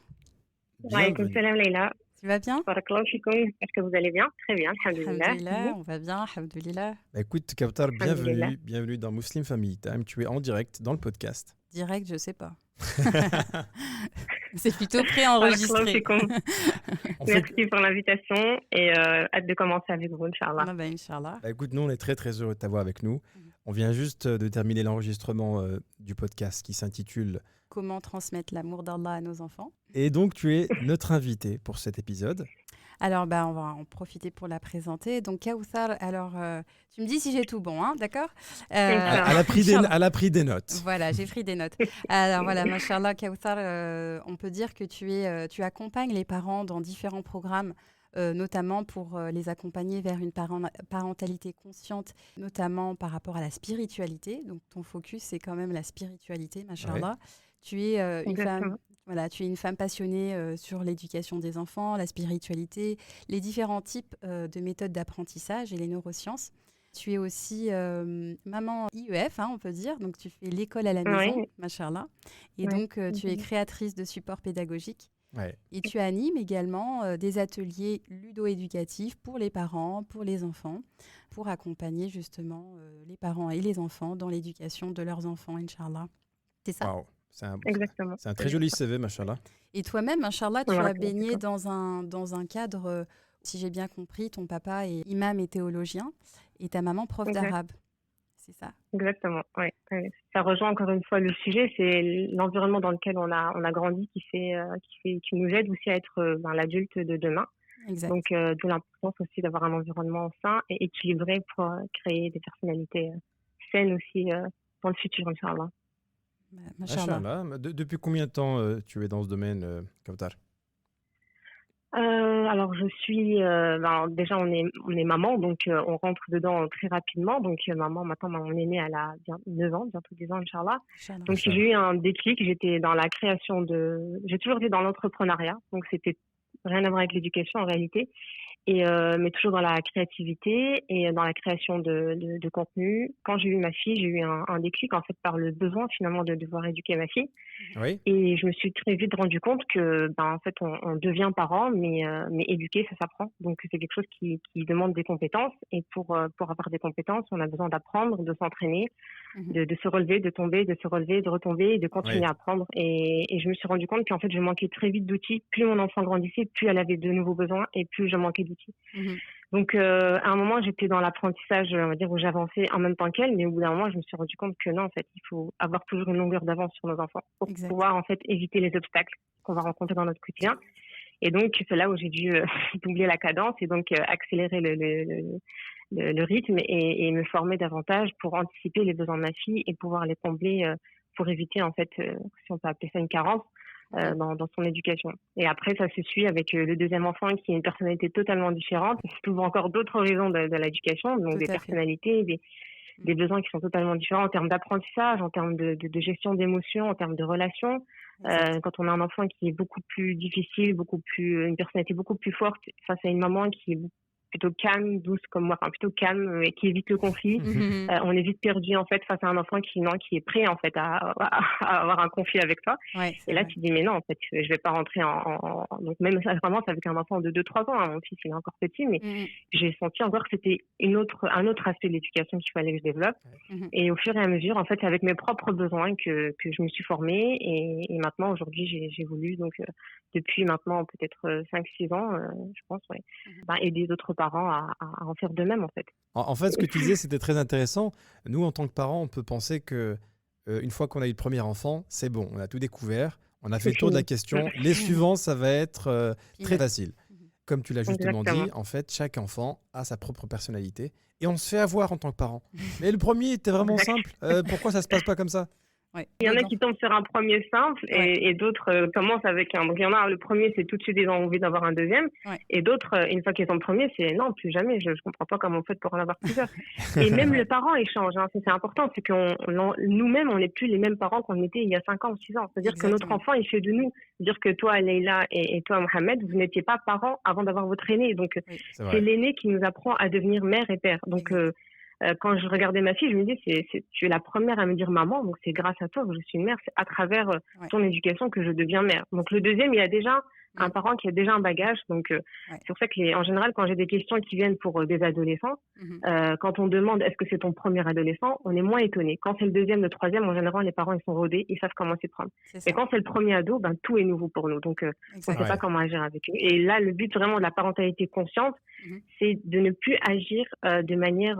Wa alaykoum Bienvenue. salam, Leïla. Tu vas bien? Barakallahu fikoum. Est-ce que vous allez bien? Très bien, alhamdoulilah. Alhamdulillah, on va bien, alhamdulillah. Bah, écoute, Kawthar, Alhamdulillah. bienvenue dans Muslim Family Time. Tu es en direct dans le podcast. Direct, je sais pas. C'est plutôt Barakallahu préenregistré. fikoum. On fait- Merci pour l'invitation et hâte de commencer avec vous, Inch'Allah. Ah bah, Inch'Allah. Bah, écoute, nous, on est très très heureux de t'avoir avec nous. On vient juste de terminer l'enregistrement du podcast qui s'intitule Comment transmettre l'amour d'Allah à nos enfants? Et donc, tu es notre invité pour cet épisode. Alors, bah, on va en profiter pour la présenter. Donc, Kawthar, alors, tu me dis si j'ai tout bon, hein, d'accord? Elle a pris des notes. Voilà, j'ai pris des notes. Alors voilà, Mashallah, Kawthar, on peut dire que tu accompagnes les parents dans différents programmes, notamment pour les accompagner vers une parentalité consciente, notamment par rapport à la spiritualité. Donc ton focus, c'est quand même la spiritualité, Mashallah. Tu es une femme. Exactement. Voilà, tu es une femme passionnée sur l'éducation des enfants, la spiritualité, les différents types de méthodes d'apprentissage et les neurosciences. Tu es aussi maman IEF, hein, on peut dire, donc tu fais l'école à la maison, Oui. machallah. Et Oui. donc tu es créatrice de supports pédagogiques. Ouais. Et tu animes également des ateliers ludo-éducatifs pour les parents, pour les enfants, pour accompagner justement les parents et les enfants dans l'éducation de leurs enfants, Inch'Allah. C'est ça. Waouh. Exactement. C'est un très joli CV, machallah. Et toi-même, Inch'Allah, tu Voilà, as baigné d'accord. dans un cadre, si j'ai bien compris, ton papa est imam et théologien et ta maman prof Exact. d'arabe. C'est ça. Exactement. Ouais. Ça rejoint encore une fois le sujet, c'est l'environnement dans lequel on a grandi qui nous aide aussi à être l'adulte de demain. Exact. Donc, d'où l'importance aussi d'avoir un environnement sain et équilibré pour créer des personnalités saines aussi dans le futur, Inch'Allah. Machallah. Machallah. Depuis combien de temps tu es dans ce domaine, Kawthar? Alors, je suis déjà on est maman, donc on rentre dedans très rapidement. Donc, maman, maintenant, mon aînée, elle a 9 ans, bientôt 10 ans, Inch'Allah. Machallah. Donc, j'ai eu un déclic. J'étais dans la création j'ai toujours été dans l'entrepreneuriat. Donc, c'était rien à voir avec l'éducation en réalité. Mais toujours dans la créativité et dans la création de contenu. Quand j'ai eu ma fille, j'ai eu un déclic en fait par le besoin finalement de devoir éduquer ma fille. Oui. Et je me suis très vite rendu compte que en fait on devient parent, mais éduquer ça s'apprend. Donc c'est quelque chose qui demande des compétences. Et pour avoir des compétences, on a besoin d'apprendre, de s'entraîner, de se relever, de tomber, de se relever, de retomber et de continuer à apprendre. Et je me suis rendu compte qu'en fait je manquais très vite d'outils. Plus mon enfant grandissait, plus elle avait de nouveaux besoins et plus je manquais d'outils. Donc à un moment j'étais dans l'apprentissage, on va dire, où j'avançais en même temps qu'elle, mais au bout d'un moment je me suis rendu compte que non, en fait il faut avoir toujours une longueur d'avance sur nos enfants pour pouvoir en fait éviter les obstacles qu'on va rencontrer dans notre quotidien. Et donc c'est là où j'ai dû doubler la cadence et donc accélérer le rythme et me former davantage pour anticiper les besoins de ma fille et pouvoir les combler pour éviter en fait, si on peut appeler ça une carence, dans son éducation. Et après, ça se suit avec le deuxième enfant qui a une personnalité totalement différente, souvent encore d'autres horizons de l'éducation, donc des personnalités, des besoins qui sont totalement différents en termes d'apprentissage, en termes de gestion d'émotions, en termes de relations. Quand on a un enfant qui est beaucoup plus difficile, une personnalité beaucoup plus forte face à une maman qui est plutôt calme, douce comme moi, enfin plutôt calme et qui évite le conflit. On est vite perdu en fait face à un enfant qui est prêt en fait à avoir un conflit avec toi. Ouais, Et c'est là, vrai. tu dis, mais non, en fait, je vais pas rentrer Donc, même ça, vraiment, c'est avec un enfant de 2-3 ans. Hein. Mon fils, il est encore petit, mais Mhm, j'ai senti encore que c'était un autre aspect de l'éducation qu'il fallait que je développe. mhm. Et au fur et à mesure, en fait, c'est avec mes propres besoins que je me suis formée. Et maintenant, aujourd'hui, j'ai voulu, donc, depuis maintenant peut-être 5-6 ans, je pense, ouais, Mhm. aider d'autres parents à en faire de même, en fait. En fait, ce que tu disais, c'était très intéressant. Nous, en tant que parents, on peut penser que une fois qu'on a eu le premier enfant, c'est bon, on a tout découvert, on a fait C'est le tour de la fini. question. Les suivants, ça va être très Peanuts. facile. Mhm. Comme tu l'as justement Exactement. dit, en fait, chaque enfant a sa propre personnalité et on se fait avoir en tant que parent. Mais le premier était vraiment Exact. simple. Pourquoi ça se passe pas comme ça? Ouais. Il y en a D'autres qui tombent sur un premier simple Ouais. et d'autres commencent avec un. Donc, il y en a, le premier, c'est tout de suite, ils ont envie d'avoir un deuxième. Ouais. Et d'autres, une fois qu'ils sont le premier, c'est non, plus jamais, je comprends pas comment on fait pour en avoir plusieurs. Et même le parent, il change. Hein. Ça, c'est important. C'est que nous-mêmes, on n'est plus les mêmes parents qu'on était il y a 5 ans ou 6 ans. C'est-à-dire que notre Exactement. enfant, il fait de nous. C'est-à-dire que toi, Leïla, et toi, Mohamed, vous n'étiez pas parents avant d'avoir votre aîné. Donc, Oui, C'est c'est vrai. l'aîné qui nous apprend à devenir mère et père. Donc, exact. quand je regardais ma fille, je me disais, tu es la première à me dire maman, donc c'est grâce à toi que je suis une mère, c'est à travers Ouais. ton éducation que je deviens mère. Donc le deuxième, il a déjà un Mm. parent qui a déjà un bagage. Donc Ouais. c'est pour ça que en général, quand j'ai des questions qui viennent pour des adolescents, Mhm. quand on demande est-ce que c'est ton premier adolescent, on est moins étonné. Quand c'est le deuxième, le troisième, en général, les parents ils sont rodés, ils savent comment s'y prendre. C'est Mais ça. quand c'est le premier ado, ben tout est nouveau pour nous. Donc on ne Exact. sait pas Ouais. comment agir avec eux. Et là, le but vraiment de la parentalité consciente, Mhm. c'est de ne plus agir de manière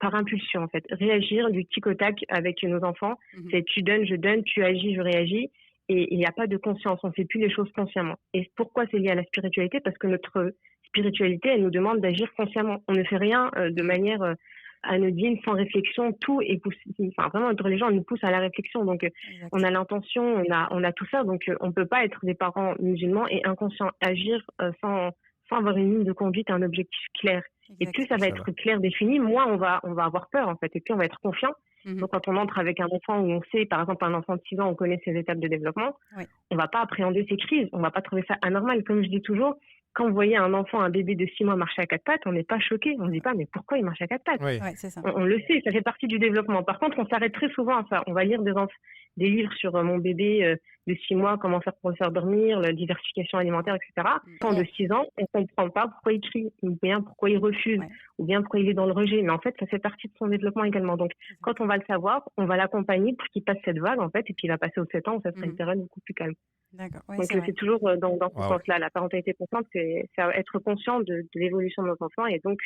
par impulsion en fait. Réagir du tic au tac avec nos enfants, Mhm. c'est tu donnes, je donne, tu agis, je réagis. Et il n'y a pas de conscience, on ne fait plus les choses consciemment. Et pourquoi c'est lié à la spiritualité? Parce que notre spiritualité, elle nous demande d'agir consciemment. On ne fait rien de manière anodine, sans réflexion. Tout est poussé, enfin vraiment notre religion elle nous pousse à la réflexion. Donc Exact. on a l'intention, on a tout ça. Donc on ne peut pas être des parents musulmans et inconscients, agir sans avoir une ligne de conduite, un objectif clair. Et Exact. plus ça va être Inch'Allah. clair, défini, moins on va avoir peur en fait. Et puis on va être confiant. Mhm. Donc quand on entre avec un enfant où on sait, par exemple un enfant de 6 ans, on connaît ses étapes de développement, Ouais. on va pas appréhender ces crises, on va pas trouver ça anormal. Comme je dis toujours, quand vous voyez un enfant, un bébé de 6 mois marcher à 4 pattes, on n'est pas choqué. On ne dit pas mais pourquoi il marche à 4 pattes? Oui. Ouais, c'est ça. On le sait, ça fait partie du développement. Par contre, on s'arrête très souvent à ça. On va lire des livres sur mon bébé de 6 mois, comment faire pour le faire dormir, la diversification alimentaire, etc. Quand de 6 ans, on ne comprend pas pourquoi il crie, ou bien pourquoi il refuse, Ouais. ou bien pourquoi il est dans le rejet. Mais en fait, ça fait partie de son développement également. Donc, quand on va le savoir, on va l'accompagner pour qu'il passe cette vague, en fait, et puis il va passer aux 7 ans, où ça sera une période beaucoup plus calme. D'accord. Ouais, Donc, c'est vrai. c'est toujours dans ce Wow. sens-là. La parentalité consciente, c'est être conscient de l'évolution de nos enfants et donc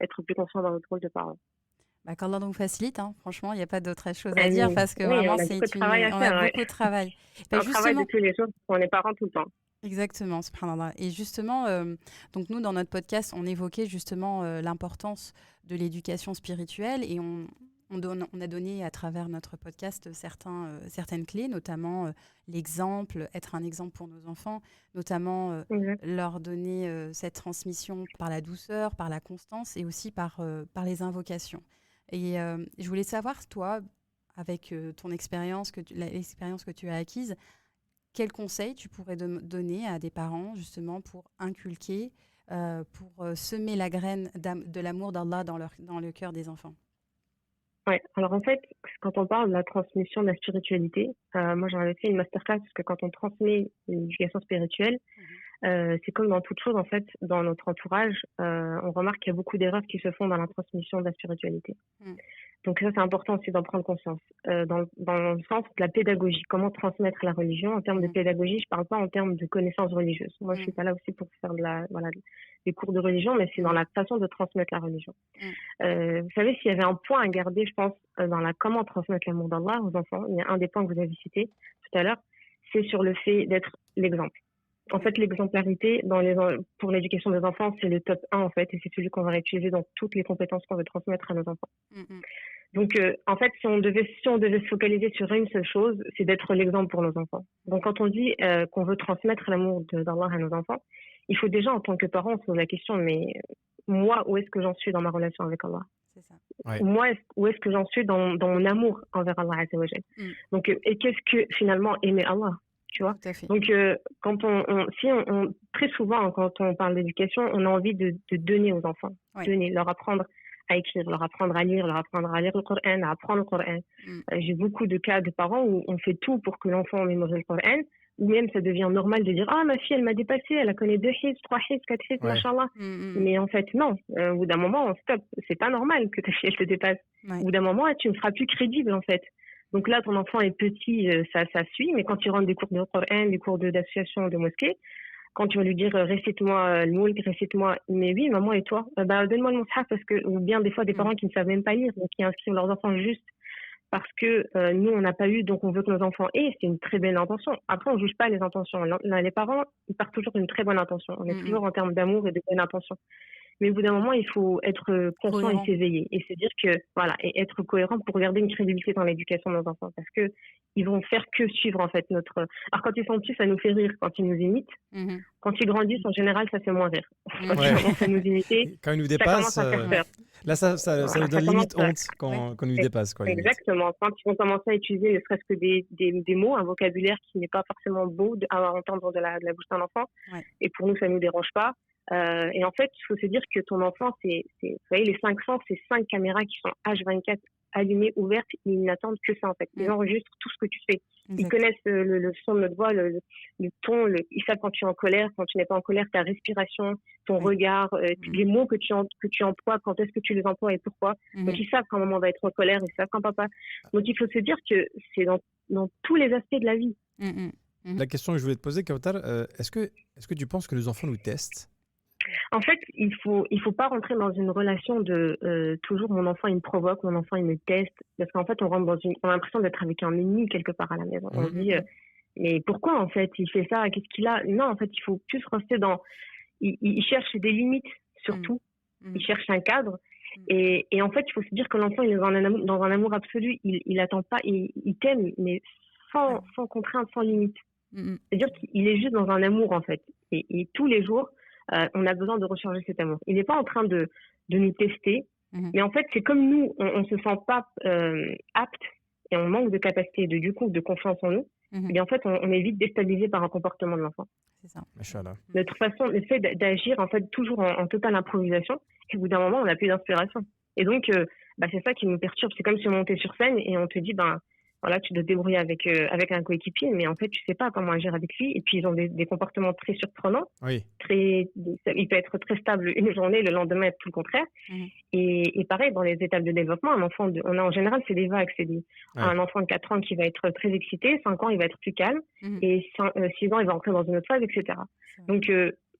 être plus conscient dans notre rôle de parent. Bah, qu'Allah nous facilite, hein. Franchement, il n'y a pas d'autre chose à Amine. dire parce que Oui, vraiment, on a c'est beaucoup de travail à on faire, a ouais. beaucoup de travail. C'est Bah, un travail de justement, tous les jours, parce qu'on est parents tout le temps. exactement, subhanallah. Et justement, donc nous, dans notre podcast, on évoquait justement l'importance de l'éducation spirituelle et on a donné à travers notre podcast certaines clés, notamment l'exemple, être un exemple pour nos enfants, notamment Exact. leur donner cette transmission par la douceur, par la constance et aussi par les invocations. Et je voulais savoir, toi, avec ton expérience, l'expérience que tu as acquise, quels conseils tu pourrais donner à des parents justement pour inculquer, pour semer la graine de l'amour d'Allah dans le cœur des enfants? Ouais. Alors en fait, quand on parle de la transmission de la spiritualité, moi j'en avais fait une masterclass parce que quand on transmet une éducation spirituelle, c'est comme dans toute chose en fait, dans notre entourage, on remarque qu'il y a beaucoup d'erreurs qui se font dans la transmission de la spiritualité. Mm. Donc ça c'est important aussi d'en prendre conscience. Dans le sens de la pédagogie, comment transmettre la religion en termes de pédagogie, je parle pas en termes de connaissances religieuses. Moi je suis pas là aussi pour faire des cours de religion, mais c'est dans la façon de transmettre la religion. Vous savez, s'il y avait un point à garder, je pense, dans comment transmettre l'amour d'Allah aux enfants, il y a un des points que vous avez cité tout à l'heure, c'est sur le fait d'être l'exemple. En fait, l'exemplarité pour l'éducation des enfants, c'est le top 1 en fait, et c'est celui qu'on va utiliser dans toutes les compétences qu'on veut transmettre à nos enfants. Donc, en fait, si on devait se focaliser sur une seule chose, c'est d'être l'exemple pour nos enfants. Donc, quand on dit qu'on veut transmettre l'amour d'Allah à nos enfants, il faut déjà, en tant que parent, se poser la question, mais moi, où est-ce que j'en suis dans ma relation avec Allah? C'est ça. Ouais. Moi, où est-ce que j'en suis dans mon amour envers Allah Azza wa Jal? Donc, et qu'est-ce que finalement aimer Allah? tu vois. Tout à fait. Donc, quand très souvent, quand on parle d'éducation, on a envie de donner aux enfants, Ouais. donner, leur apprendre à écrire, leur apprendre à lire le Coran, à apprendre le Coran. Mm. J'ai beaucoup de cas de parents où on fait tout pour que l'enfant mémorise le Coran, ou même ça devient normal de dire ah ma fille elle m'a dépassé, elle a connaît 2 hizb, 3 hizb, 4 hizb, Ouais. machallah. Mm, mm. Mais en fait non, au bout d'un moment stop, c'est pas normal que ta fille elle te dépasse. Ouais. Au bout d'un moment tu ne seras plus crédible en fait. Donc là ton enfant est petit, ça suit, mais quand il rentre des cours de Coran, des cours d'association, de mosquée, quand tu vas lui dire récite-moi le moulk, récite-moi, mais oui maman et toi, donne-moi le mushaf, parce que ou bien des fois des Mm. parents qui ne savent même pas lire, donc qui inscrivent leurs enfants juste parce que nous on n'a pas eu, donc on veut que nos enfants aient. C'est une très belle intention. Après on juge pas les intentions. Les parents ils partent toujours d'une très bonne intention. On est Mm, mm. toujours en termes d'amour et de bonne intention. Mais au bout d'un moment, il faut être conscient Cohérent. et s'éveiller. Et se dire que, voilà, et être cohérent pour garder une crédibilité dans l'éducation de nos enfants. Parce que ils vont faire que suivre, en fait, notre. Alors, quand ils sont petits, ça nous fait rire quand ils nous imitent. Mhm. Quand ils grandissent, en général, ça fait moins rire. Quand Ouais. ils commencent à nous imiter, Quand il nous ça commence dépasse, à faire peur. là, ça Voilà, nous ça donne limite commence à- honte quand il nous dépasse, quoi, limite. Exactement. Quand ils vont commencer à utiliser ne serait-ce que des mots, un vocabulaire qui n'est pas forcément beau à entendre de la bouche d'un enfant, Ouais. et pour nous, ça ne nous dérange pas. Et en fait, il faut se dire que ton enfant, vous voyez, les 5 sens, c'est 5 caméras qui sont H24 allumées, ouvertes, ils n'attendent que ça, en fait. Ils Mm. enregistrent tout ce que tu fais. Ils Exact. connaissent le son de notre voix, le ton, ils savent quand tu es en colère, quand tu n'es pas en colère, ta respiration, ton Oui. regard, les mots que tu emploies, quand est-ce que tu les emploies et pourquoi. Mhm. Donc ils savent quand maman va être en colère, ils savent quand papa. Donc il faut se dire que c'est dans tous les aspects de la vie. Mhm. Mhm. La question que je voulais te poser, Kautar, est-ce que tu penses que les enfants nous testent? En fait, il faut pas rentrer dans une relation de toujours mon enfant il me provoque, mon enfant il me teste, parce qu'en fait on rentre on a l'impression d'être avec un ennemi quelque part à la maison. On se dit mais pourquoi en fait il fait ça, qu'est-ce qu'il a? Non, en fait il faut plus rester dans il cherche des limites surtout, Mhm. il cherche un cadre. Et en fait, il faut se dire que l'enfant, il est dans un amour absolu. Il attend pas, il t'aime, mais sans contrainte, sans limite. Mhm. C'est-à-dire qu'il est juste dans un amour, en fait. Et tous les jours, on a besoin de recharger cet amour. Il n'est pas en train de nous tester. Mhm. Mais en fait, c'est comme nous, on ne se sent pas apte et on manque de capacité, du coup, de confiance en nous. Mhm. Et bien, en fait, on est vite déstabilisé par un comportement de l'enfant. C'est ça. Machallah. Notre façon, le fait d'agir, en fait, toujours en totale improvisation, et au bout d'un moment, on n'a plus d'inspiration. Et donc, c'est ça qui nous perturbe. C'est comme si on montait sur scène et on te dit, voilà, tu dois te débrouiller avec un coéquipier, mais en fait, tu sais pas comment agir avec lui. Et puis, ils ont des comportements très surprenants. Oui. Il peut être très stable une journée, le lendemain être tout le contraire. Mhm. Et pareil, dans les étapes de développement, un enfant, en général, c'est des vagues. Un enfant de 4 ans qui va être très excité, 5 ans, il va être plus calme, Mhm. et 6 ans, il va entrer dans une autre phase, etc. C'est Donc,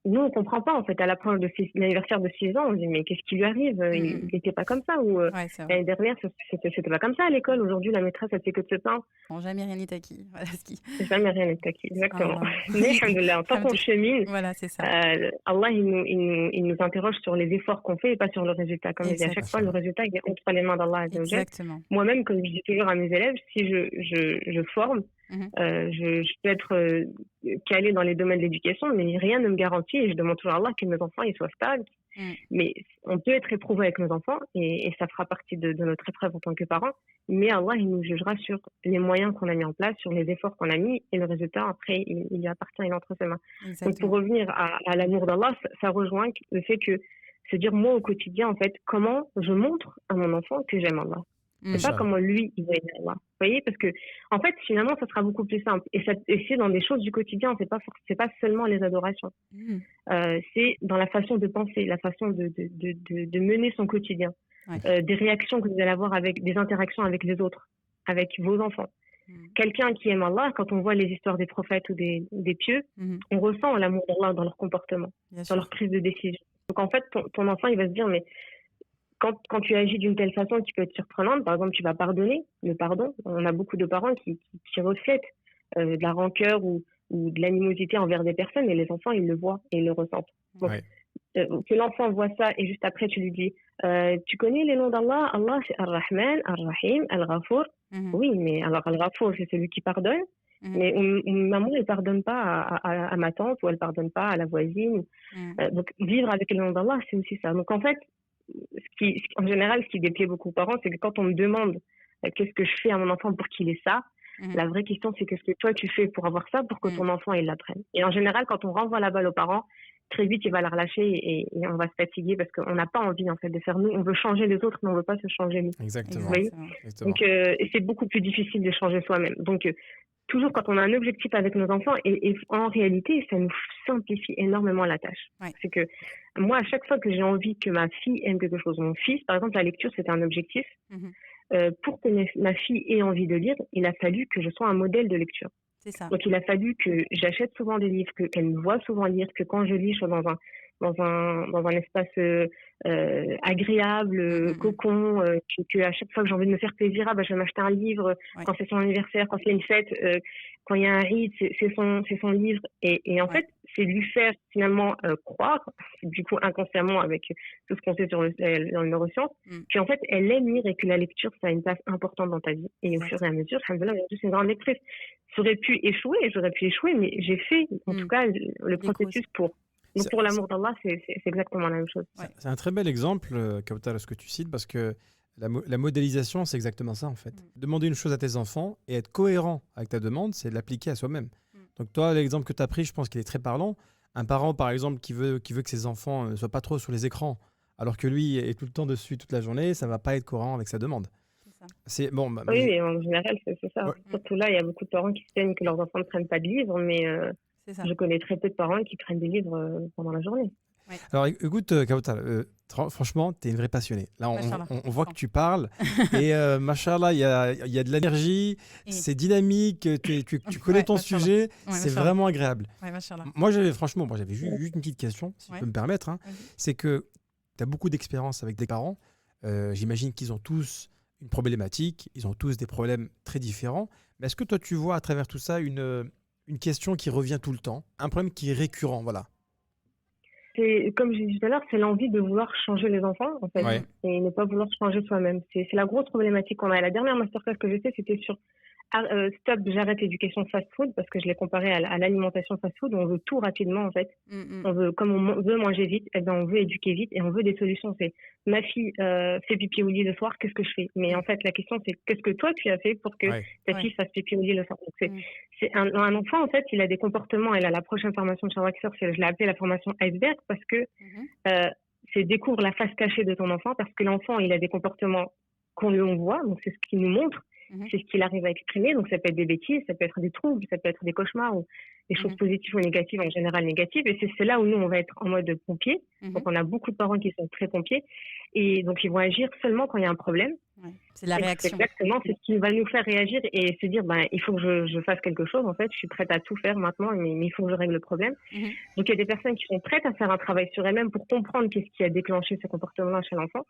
nous, on comprend pas, en fait, à l'approche de l'anniversaire de 6 ans, on se dit, mais qu'est-ce qui lui arrive? Il n'était pas comme ça, ou Ouais, c'est vrai. l'année dernière, c'était pas comme ça à l'école. Aujourd'hui, la maîtresse, elle fait que de se plaindre. Bon, jamais rien n'est acquis. Voilà ce qui. Jamais rien n'est acquis, exactement. Ah. Mais, alhamdoulilah, tant qu'on chemine, Voilà, c'est ça. Allah, il nous interroge sur les efforts qu'on fait et pas sur le résultat. Comme je dis à chaque fois, le résultat, il est entre les mains d'Allah. Exactement. Moi-même, comme je dis toujours à mes élèves, si je forme, Mhm. je peux être calée dans les domaines de l'éducation, mais rien ne me garantit, et je demande toujours à Allah que mes enfants ils soient stables. Mais on peut être éprouvé avec nos enfants, et ça fera partie de notre épreuve en tant que parents, mais Allah, il nous jugera sur les moyens qu'on a mis en place, sur les efforts qu'on a mis, et le résultat, après, il lui appartient, il est entre ses mains. Exactement. Donc, pour revenir à l'amour d'Allah, ça rejoint le fait que se dire, moi, au quotidien, en fait, comment je montre à mon enfant que j'aime Allah. C'est pas comment lui, il va aimer Allah. Vous voyez, parce que, en fait, finalement, ça sera beaucoup plus simple. Et c'est dans des choses du quotidien, c'est pas seulement les adorations. C'est dans la façon de penser, la façon de mener son quotidien. Ouais. Des réactions que vous allez avoir des interactions avec les autres, avec vos enfants. Quelqu'un qui aime Allah, quand on voit les histoires des prophètes ou des pieux, on ressent l'amour d'Allah dans leur comportement, dans leur prise de décision. Donc, en fait, ton enfant, il va se dire, mais quand tu agis d'une telle façon qui peut être surprenante, par exemple, tu vas pardonner, le pardon. On a beaucoup de parents qui reflètent de la rancœur ou de l'animosité envers des personnes, et les enfants, ils le voient et ils le ressentent. Donc, que l'enfant voit ça et juste après, tu lui dis, tu connais les noms d'Allah? Allah, c'est Ar-Rahman, Ar-Rahim, Al-Ghafour. Oui, mais alors Al-Ghafour, c'est celui qui pardonne. Mais maman, elle pardonne pas à ma tante, ou elle pardonne pas à la voisine. Donc, vivre avec les noms d'Allah, c'est aussi ça. Donc, en fait, en général, ce qui déplaît beaucoup aux parents, c'est que quand on me demande qu'est-ce que je fais à mon enfant pour qu'il ait ça, La vraie question, c'est qu'est-ce que toi, tu fais pour avoir ça, pour que ton enfant, il l'apprenne. Et en général, quand on renvoie la balle aux parents, très vite, il va la relâcher et on va se fatiguer parce qu'on n'a pas envie, en fait, de faire nous. On veut changer les autres, mais on ne veut pas se changer nous. Exactement. Vous voyez Exactement. Donc, et c'est beaucoup plus difficile de changer soi-même. Donc, toujours quand on a un objectif avec nos enfants, et en réalité, ça nous simplifie énormément la tâche. Ouais. C'est que moi, à chaque fois que j'ai envie que ma fille aime quelque chose, mon fils, par exemple, la lecture, c'était un objectif. Pour que ma fille ait envie de lire, il a fallu que je sois un modèle de lecture. C'est ça. Donc, il a fallu que j'achète souvent des livres, qu'elle me voit souvent lire, que quand je lis, je sois dans un espace agréable, cocon, que à chaque fois que j'ai envie de me faire plaisir, je vais m'acheter un livre, quand c'est son anniversaire, quand c'est une fête, quand il y a un rite, c'est son livre. Et en fait, c'est lui faire finalement croire, du coup inconsciemment avec tout ce qu'on sait sur les neurosciences, qu'en fait, elle aime lire et que la lecture, ça a une place importante dans ta vie. Et au fur et à mesure, alhamdoulilah, aujourd'hui, c'est une grande lectrice. J'aurais pu échouer, mais j'ai fait, en tout cas, le processus pour. Donc pour l'amour d'Allah, c'est exactement la même chose. C'est un très bel exemple, Kautar, ce que tu cites, parce que la modélisation, c'est exactement ça en fait. Demander une chose à tes enfants et être cohérent avec ta demande, c'est l'appliquer à soi-même. Donc toi, l'exemple que tu as pris, je pense qu'il est très parlant. Un parent, par exemple, qui veut que ses enfants ne soient pas trop sur les écrans, alors que lui est tout le temps dessus toute la journée, ça ne va pas être cohérent avec sa demande. C'est bon. Oui, en général, c'est ça. Ouais. Surtout là, il y a beaucoup de parents qui se plaignent que leurs enfants ne prennent pas de livres, mais je connais très peu de parents qui prennent des livres pendant la journée. Ouais. Alors écoute, Kautar, franchement, tu es une vraie passionnée. Là, on voit que tu parles et machallah, il y a de l'énergie, c'est dynamique, tu connais ton sujet, c'est vraiment agréable. Moi, j'avais juste une petite question, si je peux me permettre. C'est que tu as beaucoup d'expérience avec des parents. J'imagine qu'ils ont tous une problématique, ils ont tous des problèmes très différents. Mais est-ce que toi, tu vois à travers tout ça une question qui revient tout le temps, un problème qui est récurrent, voilà? Comme j'ai dit tout à l'heure, c'est l'envie de vouloir changer les enfants, en fait, et ne pas vouloir changer soi-même. C'est la grosse problématique qu'on a. La dernière masterclass que j'ai fait, c'était sur stop, j'arrête l'éducation fast-food, parce que je l'ai comparé à l'alimentation fast-food. On veut tout rapidement, en fait. On veut, comme on veut manger vite, on veut éduquer vite et on veut des solutions. C'est ma fille fait pipi au lit le soir, qu'est-ce que je fais? Mais en fait, la question, c'est qu'est-ce que toi, tu as fait pour que ta fille fasse pipi au lit le soir? Donc, c'est un enfant, en fait, il a des comportements. Et là, la prochaine formation de Sharwaxer, je l'ai appelée la formation iceberg, parce que c'est découvre la face cachée de ton enfant, parce que l'enfant, il a des comportements qu'on voit, donc c'est ce qu'il nous montre. C'est ce qu'il arrive à exprimer. Donc, ça peut être des bêtises, ça peut être des troubles, ça peut être des cauchemars ou des choses positives ou négatives, en général négatives. Et c'est là où nous, on va être en mode pompier. Donc, on a beaucoup de parents qui sont très pompiers. Et donc, ils vont agir seulement quand il y a un problème. C'est la réaction. Exactement, c'est ce qui va nous faire réagir et se dire, il faut que je fasse quelque chose. En fait, je suis prête à tout faire maintenant, mais il faut que je règle le problème. Donc, il y a des personnes qui sont prêtes à faire un travail sur elles-mêmes pour comprendre qu'est-ce qui a déclenché ce comportement-là chez l'enfant.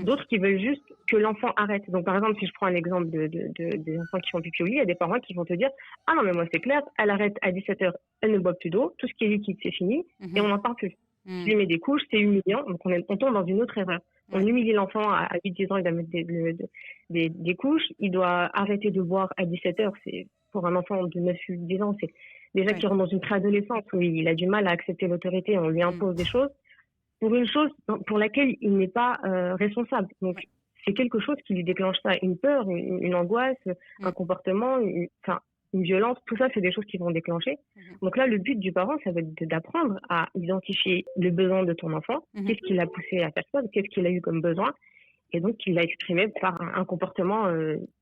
D'autres qui veulent juste que l'enfant arrête. Donc, par exemple, si je prends un exemple des enfants qui font pipi au lit, il y a des parents qui vont te dire, ah non, mais moi, c'est clair, elle arrête à 17h, elle ne boit plus d'eau, tout ce qui est liquide, c'est fini, et on n'en parle plus. Je lui mets des couches, c'est humiliant, donc on tombe dans une autre erreur. On humilie l'enfant à 8-10 ans, il doit mettre des couches, il doit arrêter de boire à 17h. C'est, pour un enfant de 9-10 ans, c'est déjà qu'il rentre dans une préadolescence où il a du mal à accepter l'autorité, on lui impose des choses pour une chose pour laquelle il n'est pas responsable. Donc, c'est quelque chose qui lui déclenche ça, une peur, une angoisse, un comportement, une violence, tout ça, c'est des choses qui vont déclencher. Donc là, le but du parent, ça va être d'apprendre à identifier le besoin de ton enfant, qu'est-ce qui l'a poussé à faire ça, qu'est-ce qu'il a eu comme besoin, et donc qu'il l'a exprimé par un comportement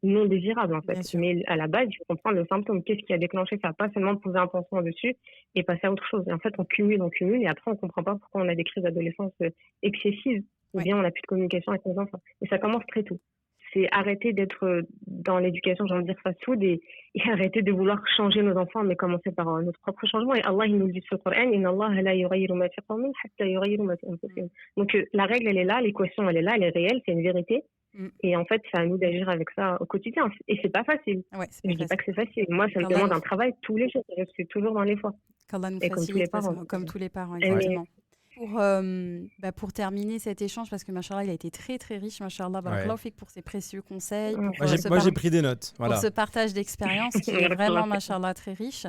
non désirable, en fait. Mais à la base, il faut comprendre le symptôme, qu'est-ce qui a déclenché ça, pas seulement poser un pansement dessus et passer à autre chose. Et en fait, on cumule, et après, on comprend pas pourquoi on a des crises d'adolescence excessives, ou bien on n'a plus de communication avec nos enfants. Et ça commence très tôt. C'est arrêter d'être dans l'éducation, j'ai envie de dire fast-food, et arrêter de vouloir changer nos enfants, mais commencer par notre propre changement. Et Allah, il nous le dit sur le Coran, Inna Allah la yughayyiru ma fi qawmin hatta yughayyiru ma fi anfusihim. Donc la règle, elle est là, l'équation, elle est là, elle est réelle, c'est une vérité. Et en fait, c'est à nous d'agir avec ça au quotidien. Et c'est pas facile. Je dis pas que c'est facile. Moi, ça me demande un travail tous les jours. Je suis toujours dans l'effort. Et comme tous les parents. Comme tous les parents, exactement. Pour terminer cet échange, parce que Machallah, il a été très très riche, Machallah, pour ses précieux conseils. Moi j'ai pris des notes. Voilà. Pour ce partage d'expérience qui est vraiment, Machallah, très riche.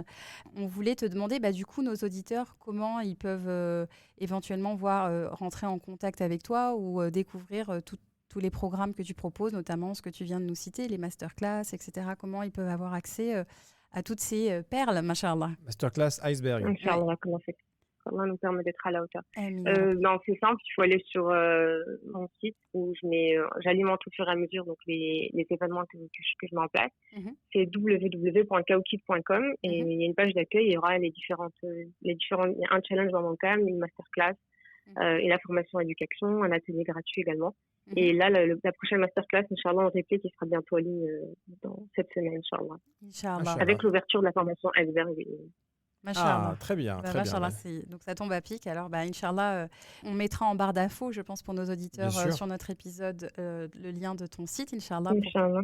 On voulait te demander, du coup, nos auditeurs, comment ils peuvent éventuellement rentrer en contact avec toi ou découvrir tous les programmes que tu proposes, notamment ce que tu viens de nous citer, les masterclass, etc. Comment ils peuvent avoir accès à toutes ces perles, machallah. Masterclass Iceberg. Inch'Allah, comment c'est Allah nous permet d'être à la hauteur. Amin. Non, c'est simple, il faut aller sur mon site où j'alimente au fur et à mesure donc les événements que je mets en place. C'est www.kaokid.com et il y a une page d'accueil, il y aura il y a un challenge dans mon cas, une masterclass, et la formation éducation, un atelier gratuit également. Et là, la prochaine masterclass, Inch'Allah, en replay, qui sera bientôt en ligne dans cette semaine, Inch'Allah. Inch'Allah. Avec l'ouverture de la formation Iceberg. Ah, très bien, Bah, très bien. machallah, donc ça tombe à pic. Alors, Inch'Allah, on mettra en barre d'infos, je pense, pour nos auditeurs Bien sûr. sur notre épisode, le lien de ton site, Inch'Allah,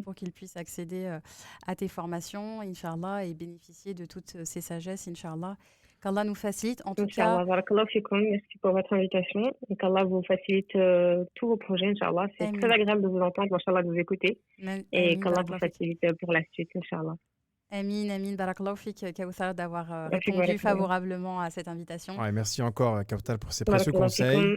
pour qu'ils puissent accéder à tes formations, Inch'Allah, et bénéficier de toutes ces sagesses, Inch'Allah. Qu'Allah nous facilite. En tout cas, Barakallahu fikoum, merci pour votre invitation. Et qu'Allah vous facilite tous vos projets, Inch'Allah. C'est Amin. très agréable de vous entendre, Inch'Allah, de vous écouter. Et Amin, qu'Allah vous barakallahu fik. facilite pour la suite, Inch'Allah. Amin, barakallahu fik, Kawthar, d'avoir Merci, répondu barakallahu. favorablement à cette invitation. Ouais, merci encore, Kautal, pour ces précieux Barakallahu conseils. fikoum.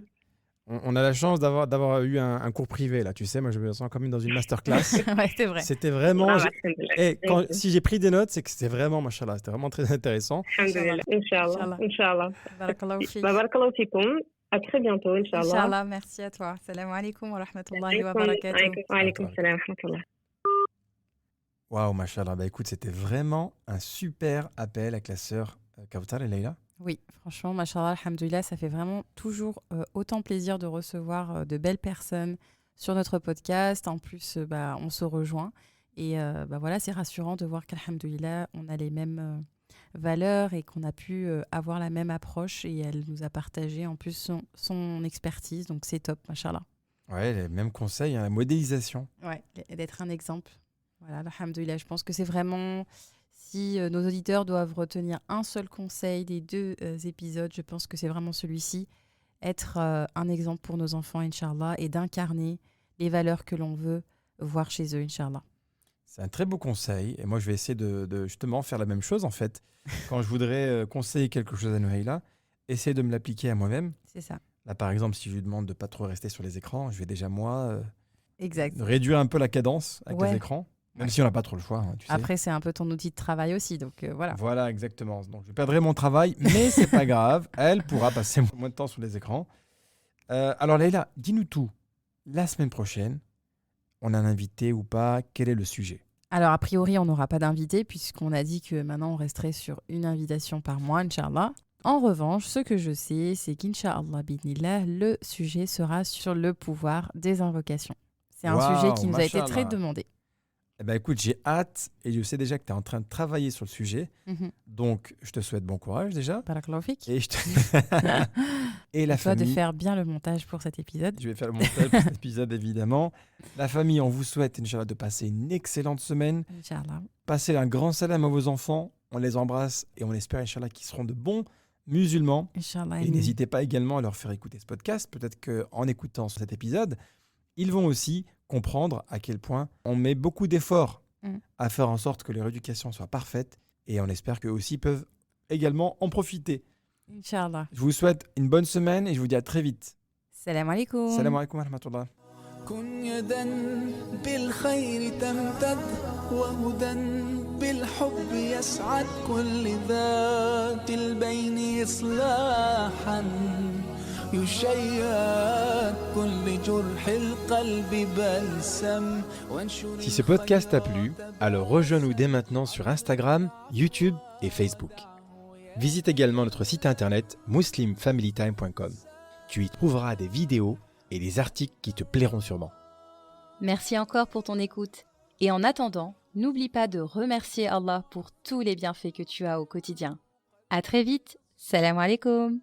On a la chance d'avoir eu un cours privé, là. Tu sais, moi, je me sens comme dans une masterclass. Ouais, c'est vrai. C'était vraiment... Alhamdulillah. si j'ai pris des notes, c'est que c'était vraiment, machallah, c'était vraiment très intéressant. Alhamdulillah. Inch'Allah. Inch'Allah. Barakallahu fik. Barakallahu fikoum. À très bientôt, Inch'Allah. Inch'Allah, merci à toi. Salam alaikum wa rahmatullahi wa barakatuh. Wa alaykoum salam wa rahmatullah. Waouh, machallah. Bah écoute, c'était vraiment un super appel avec la sœur Kautal et Leïla. Oui, franchement, machallah, alhamdoulilah, ça fait vraiment toujours autant plaisir de recevoir de belles personnes sur notre podcast. En plus, on se rejoint. Et voilà, c'est rassurant de voir qu'alhamdoulilah, on a les mêmes valeurs et qu'on a pu avoir la même approche. Et elle nous a partagé en plus son expertise. Donc c'est top, machallah. Ouais, les mêmes conseils, hein, la modélisation. Ouais, d'être un exemple. Voilà, alhamdoulilah, je pense que c'est vraiment... Si nos auditeurs doivent retenir un seul conseil des 2 épisodes, je pense que c'est vraiment celui-ci. Être un exemple pour nos enfants, Inch'Allah, et d'incarner les valeurs que l'on veut voir chez eux, Inch'Allah. C'est un très beau conseil. Et moi, je vais essayer de justement faire la même chose, en fait. Quand je voudrais conseiller quelque chose à Nouhaïla, essayer de me l'appliquer à moi-même. C'est ça. Là, par exemple, si je lui demande de ne pas trop rester sur les écrans, je vais déjà, moi, Exact. réduire un peu la cadence avec Ouais. les écrans. Même si on n'a pas trop le choix, hein, tu sais. Après, c'est un peu ton outil de travail aussi, donc voilà. Voilà, exactement. Donc, je perdrai mon travail, mais c'est pas grave. Elle pourra passer moins de temps sur les écrans. Alors, Leïla, dis-nous tout. La semaine prochaine, on a un invité ou pas? Quel est le sujet? Alors, a priori, on n'aura pas d'invité, puisqu'on a dit que maintenant, on resterait sur une invitation par mois, Inch'Allah. En revanche, ce que je sais, c'est qu'Inch'Allah, bidnillah, le sujet sera sur le pouvoir des invocations. C'est un Waouh, sujet qui nous a été machallah. très demandé. Eh ben, écoute, j'ai hâte et je sais déjà que tu es en train de travailler sur le sujet. Donc, je te souhaite bon courage déjà. Barakallahu fik. Et, et la Toi de famille. faire bien le montage pour cet épisode. Je vais faire le montage pour cet épisode, évidemment. La famille, on vous souhaite, Inch'Allah, de passer une excellente semaine. Inch'Allah. Passez un grand salam à vos enfants. On les embrasse et on espère, Inch'Allah, qu'ils seront de bons musulmans. Inch'Allah. Et n'hésitez pas également à leur faire écouter ce podcast. Peut-être qu'en écoutant cet épisode, ils vont aussi comprendre à quel point on met beaucoup d'efforts à faire en sorte que leur éducation soit parfaite. Et on espère qu'eux aussi peuvent également en profiter. Inch'Allah. Je vous souhaite une bonne semaine et je vous dis à très vite. Salam alaikum. Salam alaikum wa rahmatullah. كن يدا بالخير تمتد وهدى بالحب يسعد كل ذات البين إصلاحا يشيد كل جرح القلب بلسم وانشر Si ce podcast t'a plu, alors rejoins-nous dès maintenant sur Instagram, YouTube et Facebook. Visite également notre site internet muslimfamilytime.com. Tu y trouveras des vidéos et des articles qui te plairont sûrement. Merci encore pour ton écoute. Et en attendant, n'oublie pas de remercier Allah pour tous les bienfaits que tu as au quotidien. À très vite. Salam alaikum.